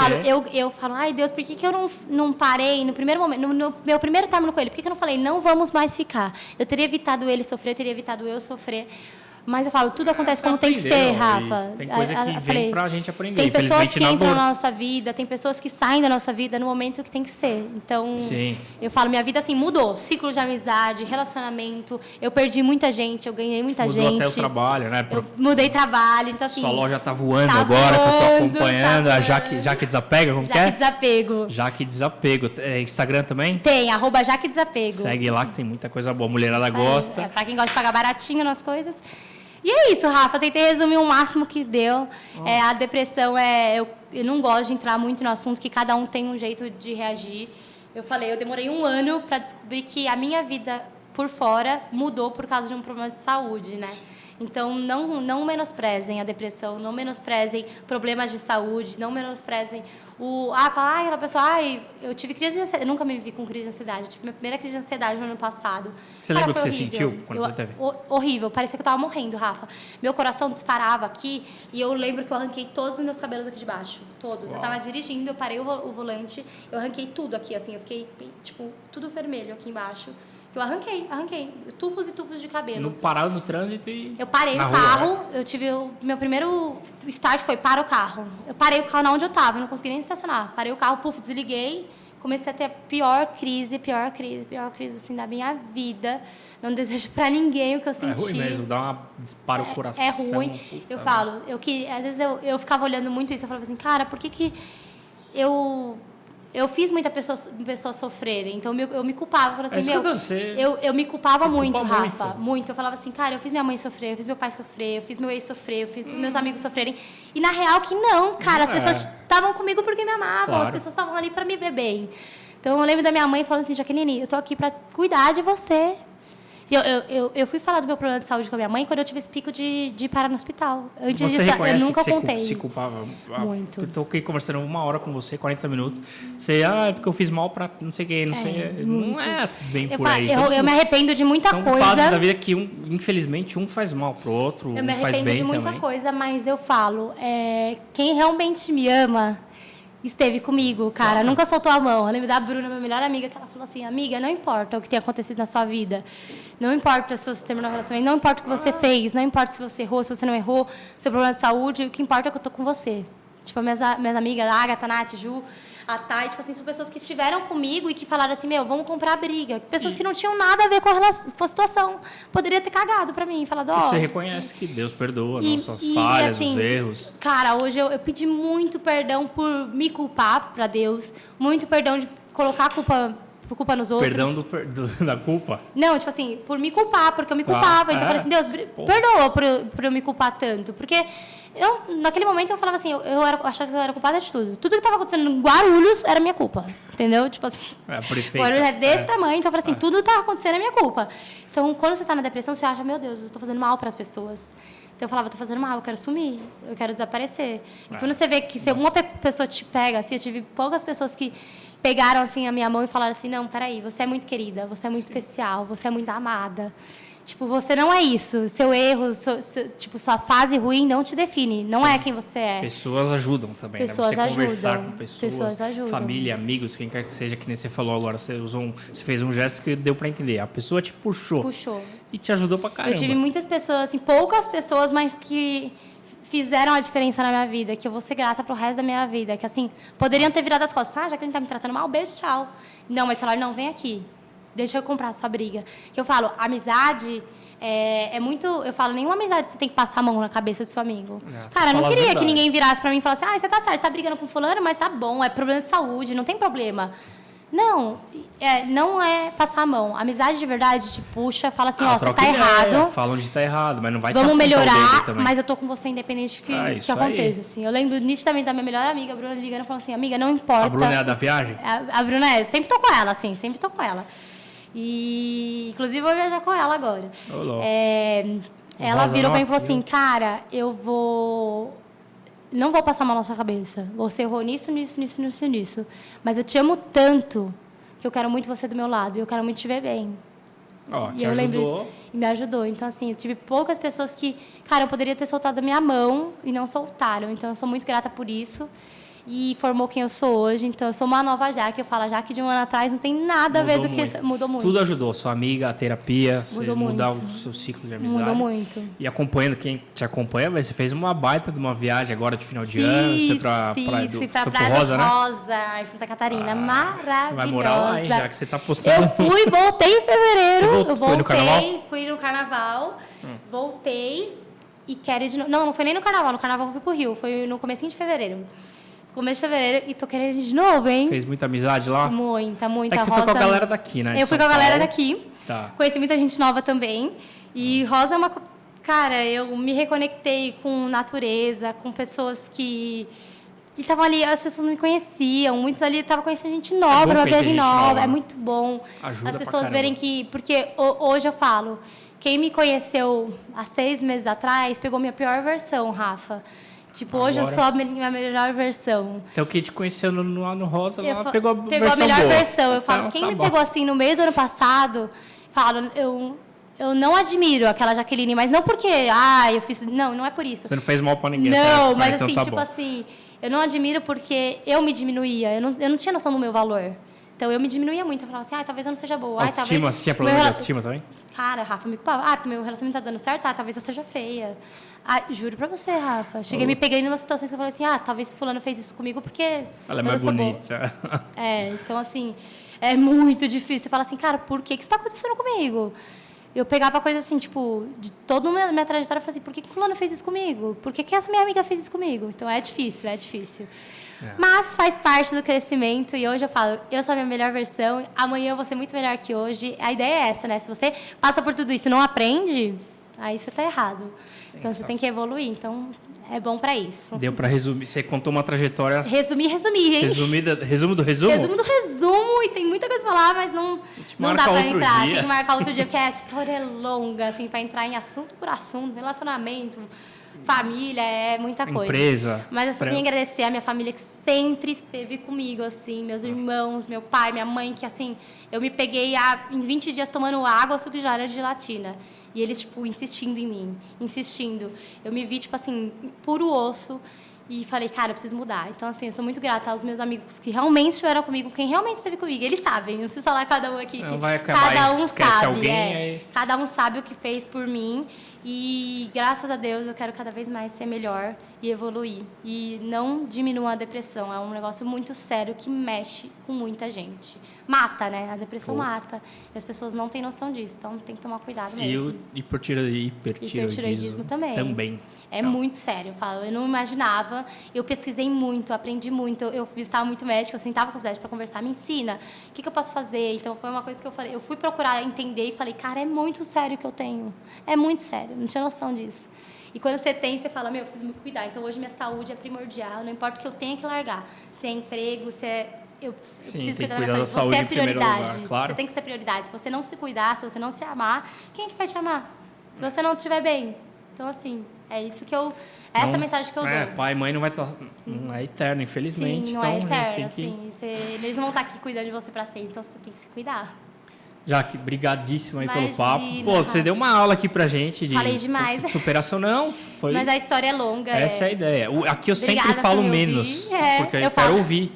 Eu falo, ai Deus, por que eu não parei no primeiro momento, no meu primeiro término com ele? Por que eu não falei, não vamos mais ficar? Eu teria evitado ele sofrer, teria evitado eu sofrer. Mas eu falo, tudo acontece como tem que ser, Rafa. Tem coisa que vem pra gente aprender. Tem pessoas que entram na nossa vida, tem pessoas que saem da nossa vida no momento que tem que ser. Então, eu falo, minha vida assim mudou. Ciclo de amizade, relacionamento. Eu perdi muita gente, eu ganhei muita gente. Mudou até o trabalho, né? Eu mudei trabalho, então assim... Sua loja tá voando agora, que eu tô acompanhando. A Jaque Desapega, como que é? Jaque Desapego. Instagram também? Tem, @JaqueDesapego. Segue lá que tem muita coisa boa. A mulherada gosta. Pra quem gosta de pagar baratinho nas coisas. E é isso, Rafa. Tentei resumir o máximo que deu. A depressão eu não gosto de entrar muito no assunto, que cada um tem um jeito de reagir. Eu demorei 1 ano para descobrir que a minha vida por fora mudou por causa de um problema de saúde, né? Então, não menosprezem a depressão, não menosprezem problemas de saúde, não menosprezem aquela pessoa, eu tive crise de ansiedade, eu nunca me vi com crise de ansiedade, eu tive minha primeira crise de ansiedade no ano passado. Você lembra o que você sentiu quando você teve? Horrível, parecia que eu tava morrendo, Rafa. Meu coração disparava aqui e eu lembro que eu arranquei todos os meus cabelos aqui de baixo, todos. Uau. Eu tava dirigindo, eu parei o volante, eu arranquei tudo aqui, assim, eu fiquei, tipo, tudo vermelho aqui embaixo. Eu arranquei. Tufos e tufos de cabelo. Parado no trânsito e... Eu parei o carro, eu tive... Meu primeiro start foi para o carro. Eu parei o carro onde eu estava, eu não consegui nem estacionar. Parei o carro, desliguei. Comecei a ter a pior crise, assim, da minha vida. Não desejo pra ninguém o que eu senti. É ruim mesmo, dispara o coração. É ruim. Eu falo, às vezes eu ficava olhando muito isso, eu falava assim, cara, por que eu fiz muita pessoas sofrerem, então eu me culpava. Eu falava assim, eu me culpava muito, Rafa. Muito. Eu falava assim, cara, eu fiz minha mãe sofrer, eu fiz meu pai sofrer, eu fiz meu ex sofrer, eu fiz meus amigos sofrerem. E na real que não, cara. As pessoas estavam comigo porque me amavam, claro. As pessoas estavam ali para me ver bem. Então eu lembro da minha mãe falando assim, Jaqueline, eu tô aqui para cuidar de você. Eu fui falar do meu problema de saúde com a minha mãe quando eu tive esse pico de parar no hospital. Antes disso, eu nunca contei. Você se culpava? Muito. Eu tô aqui conversando 1 hora com você, 40 minutos. Você, é porque eu fiz mal pra não sei o que, não sei. Muito. Não é bem por aí. Eu me arrependo de muita coisa. São fases da vida que, infelizmente, um faz mal pro outro, um faz bem também. Eu me arrependo de muita coisa, mas eu falo, quem realmente me ama esteve comigo, cara. Nunca soltou a mão. Eu lembro da Bruna, minha melhor amiga, que ela falou assim, amiga, não importa o que tenha acontecido na sua vida. Não importa se você terminou o relacionamento, não importa o que você fez, não importa se você errou, se você não errou, seu problema de saúde, o que importa é que eu tô com você. Tipo, minhas amigas, a Agatha, a Nath, Ju, a Thay, tipo assim, são pessoas que estiveram comigo e que falaram assim, vamos comprar briga. Pessoas que não tinham nada a ver com a situação. Poderia ter cagado pra mim, falado, Você reconhece que Deus perdoa nossas falhas, assim, os erros. Cara, hoje eu pedi muito perdão por me culpar pra Deus, muito perdão de colocar a culpa nos outros. Perdão da culpa? Não, tipo assim, por me culpar, porque eu me culpava. Então eu falei assim, Deus, perdoa por eu me culpar tanto. Porque naquele momento eu falava assim, eu achava que eu era culpada de tudo. Tudo que estava acontecendo em Guarulhos era minha culpa. Entendeu? Tipo assim, Guarulhos é desse tamanho, então eu falei assim, tudo está acontecendo é minha culpa. Então, quando você está na depressão, você acha, meu Deus, eu estou fazendo mal para as pessoas. Então eu falava, estou fazendo mal, eu quero sumir, eu quero desaparecer. E quando você vê que se alguma pessoa te pega, assim, eu tive poucas pessoas que pegaram assim a minha mão e falaram assim, não, peraí, você é muito querida, você é muito especial, você é muito amada. Tipo, você não é isso. Seu erro, sua fase ruim não te define. Não é quem você é. Pessoas ajudam também, pessoas né? Você ajudam, conversar com pessoas ajudam. Família, amigos, quem quer que seja, que nem você falou agora. Você fez um gesto que deu pra entender. A pessoa te puxou. E te ajudou pra caramba. Eu tive muitas pessoas, assim, poucas pessoas, mas que fizeram a diferença na minha vida, que eu vou ser grata pro resto da minha vida. Que, assim, poderiam ter virado as costas. Já que ele tá me tratando mal, beijo, tchau. Não, mas falaram, não, vem aqui. Deixa eu comprar a sua briga. Que eu falo, amizade é muito... Eu falo, nenhuma amizade você tem que passar a mão na cabeça do seu amigo. Cara, eu não queria que ninguém virasse pra mim e falasse, você tá certo, tá brigando com fulano, mas tá bom, é problema de saúde, não tem problema. Não, não é passar a mão. Amizade de verdade te puxa, fala assim, você tá errado. Fala onde tá errado, mas não vai te vamos melhorar, mas eu tô com você independente do que aconteça. Assim. Eu lembro nitidamente da minha melhor amiga, a Bruna, ligando e falando assim, amiga, não importa. A Bruna é a da viagem? A Bruna sempre tô com ela, assim, sempre tô com ela. E, inclusive, eu vou viajar com ela agora. Ela virou pra mim e falou assim, cara, não vou passar a mão na sua cabeça. Você errou nisso. Mas eu te amo tanto que eu quero muito você do meu lado. E eu quero muito te ver bem. Te ajudou. E me ajudou. Então, assim, eu tive poucas pessoas que... Cara, eu poderia ter soltado a minha mão e não soltaram. Então, eu sou muito grata por isso. E formou quem eu sou hoje. Então, eu sou uma nova Jaque. Eu falo, a Jaque de 1 ano atrás não tem nada a ver do que... Mudou muito. Tudo ajudou. Sua amiga, a terapia, mudou mudar muito. o seu ciclo de amizade. Mudou muito. E acompanhando, quem te acompanha, você fez uma baita de uma viagem agora de final de ano. Você foi pra Praia do Rosa, né? Em Santa Catarina. Maravilhosa. Vai morar lá, hein? Já que você tá postando. Eu voltei em fevereiro. Foi no carnaval? Fui no carnaval. Voltei e quero ir de novo. Não foi nem no carnaval. No carnaval eu fui pro Rio. Foi no comecinho de fevereiro. Começo de fevereiro, e tô querendo ir de novo, hein? Fez muita amizade lá? Muita. É que você foi com a galera daqui, né? Eu fui com a galera daqui. Tá. Conheci muita gente nova também. E Rosa é uma Cara, eu me reconectei com natureza, com pessoas que estavam ali, as pessoas não me conheciam, muitos ali estavam conhecendo gente nova, uma viagem nova, é muito bom. Ajuda as pessoas verem que, porque hoje eu falo, quem me conheceu há 6 meses atrás pegou minha pior versão, Rafa. Tipo, hoje eu sou a minha melhor versão. Então, quem te conheceu no Rosa, ela pegou a versão melhor boa. versão. Eu falo, quem me pegou assim no meio do ano passado, falo, eu não admiro aquela Jaqueline, mas não porque, eu fiz... Não é por isso. Você não fez mal pra ninguém. Não, mas então assim, tipo assim, eu não admiro porque eu me diminuía. Eu não tinha noção do meu valor. Então, eu me diminuía muito. Eu falava assim, talvez eu não seja boa. Autoestima, você tinha problema de autoestima também? Cara, Rafa, me culpava. Meu relacionamento tá dando certo? Talvez eu seja feia. Juro pra você, Rafa. Me peguei em umas situações que eu falei assim, talvez fulano fez isso comigo porque ela é mais bonita. Então assim, é muito difícil. Você fala assim, cara, por que isso tá acontecendo comigo? Eu pegava coisa assim, tipo, de toda a minha trajetória, eu falei assim, por que fulano fez isso comigo? Por que essa minha amiga fez isso comigo? Então, é difícil. Mas faz parte do crescimento e hoje eu falo, eu sou a minha melhor versão, amanhã eu vou ser muito melhor que hoje. A ideia é essa, né? Se você passa por tudo isso e não aprende, aí você tá errado. Então, você tem que evoluir. Então, é bom pra isso. Deu pra resumir. Você contou uma trajetória... Resumir, hein? Resumo do resumo? Resumo do resumo. E tem muita coisa pra falar, mas não dá pra entrar. Tem que marcar outro dia, porque a história é longa, assim, pra entrar em assunto por assunto. Relacionamento, família, é muita coisa. Empresa. Mas eu só queria agradecer a minha família que sempre esteve comigo, assim. Meus irmãos, meu pai, minha mãe, que, assim... Eu me peguei em 20 dias tomando água, suco de laranja de gelatina. E eles, tipo, insistindo em mim, insistindo. Eu me vi, tipo assim, puro osso e falei, cara, eu preciso mudar. Então, assim, eu sou muito grata aos meus amigos que realmente estiveram comigo, quem realmente esteve comigo. Eles sabem, não preciso falar cada um aqui. Não vai acabar, cada um esquece sabe, alguém, aí... Cada um sabe o que fez por mim. E, graças a Deus, eu quero cada vez mais ser melhor e evoluir. E não diminuir a depressão. É um negócio muito sério que mexe com muita gente. Mata, né? A depressão mata. E as pessoas não têm noção disso. Então, tem que tomar cuidado mesmo. E hipertireoidismo também. É muito sério. Eu não imaginava. Eu pesquisei muito, aprendi muito. Eu visitava muito médico, eu sentava com os médicos para conversar. Me ensina. O que eu posso fazer? Então, foi uma coisa que eu falei. Eu fui procurar entender e falei, cara, é muito sério o que eu tenho. É muito sério. Não tinha noção disso. E quando você tem, você fala, eu preciso me cuidar. Então, hoje, minha saúde é primordial. Não importa o que eu tenha que largar. Se é emprego, se é... Eu preciso cuidar da saúde. Você é prioridade. Lugar, claro. Você tem que ser prioridade. Se você não se cuidar, se você não se amar, quem que vai te amar? Se você não estiver bem. Então, assim, é isso que eu... Essa é a mensagem que eu dou. Pai e mãe não é eterno, infelizmente. Sim, não é eterno, assim. Eles não vão estar aqui cuidando de você para sempre, então você tem que se cuidar. Jaque, brigadíssimo aí pelo papo. Pô, você deu uma aula aqui pra gente de... Falei demais. De superação, não. Foi... Mas a história é longa. Essa é a ideia. Aqui eu sempre falo menos, porque eu quero ouvir.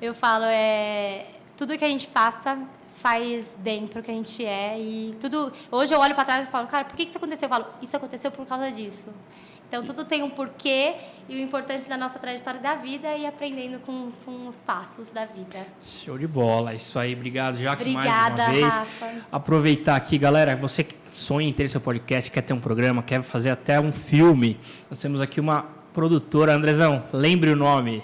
Eu falo, tudo que a gente passa faz bem pro que a gente é. E tudo... Hoje eu olho para trás e falo, cara, por que isso aconteceu? Eu falo, isso aconteceu por causa disso. Então, tudo tem um porquê e o importante da nossa trajetória da vida é ir aprendendo com os passos da vida. Show de bola. Isso aí. Obrigado, Jaque, Obrigada, mais uma vez. Rafa. Aproveitar aqui, galera, você que sonha em ter seu podcast, quer ter um programa, quer fazer até um filme, nós temos aqui uma produtora. Andrezão, lembre o nome.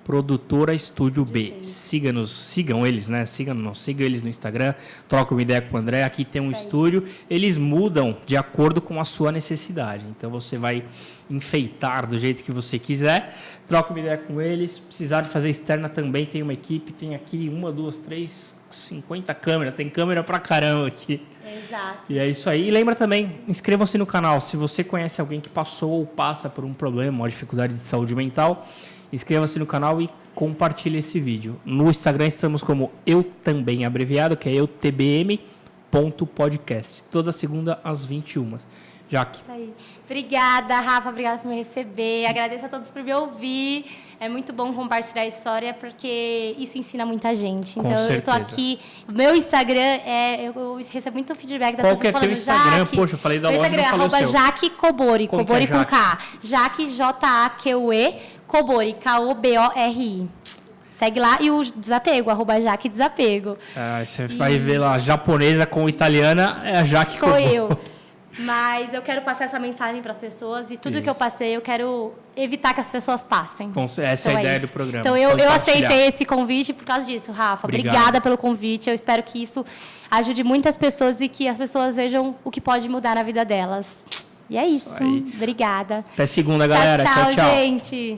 Produtora Estúdio B. Sigam eles, né? Sigam eles no Instagram, troca uma ideia com o André. Aqui tem um estúdio, eles mudam de acordo com a sua necessidade. Então você vai enfeitar do jeito que você quiser, troca uma ideia com eles. Precisar de fazer externa também, tem uma equipe, tem aqui 1, 2, 3, 50 câmeras, tem câmera pra caramba aqui. Exato. E é isso aí. E lembra também, inscreva-se no canal. Se você conhece alguém que passou ou passa por um problema, uma dificuldade de saúde mental, inscreva-se no canal e compartilhe esse vídeo. No Instagram estamos como Eu Também abreviado, que é eutbm.podcast. Toda segunda às 21h. Jaque. Isso aí. Obrigada, Rafa. Obrigada por me receber. Agradeço a todos por me ouvir. É muito bom compartilhar a história, porque isso ensina muita gente. Então, eu tô aqui. Meu Instagram eu recebo muito feedback das pessoas falando. Qual que é teu Instagram? Poxa, eu falei da loja, não falei o seu. Jaque Kobori. Kobori com K. Jaque, J-A-Q-U-E, Kobori, K-O-B-O-R-I. Segue lá. E o desapego, @Jaque Desapego. Você vai ver lá, japonesa com italiana, é a Jaque Kobori. Sou eu. Mas eu quero passar essa mensagem para as pessoas e tudo que eu passei, eu quero evitar que as pessoas passem. Essa é a ideia do programa. Então, eu aceitei esse convite por causa disso, Rafa. Obrigada pelo convite. Eu espero que isso ajude muitas pessoas e que as pessoas vejam o que pode mudar na vida delas. E é isso. Obrigada. Até segunda, galera. Tchau, gente.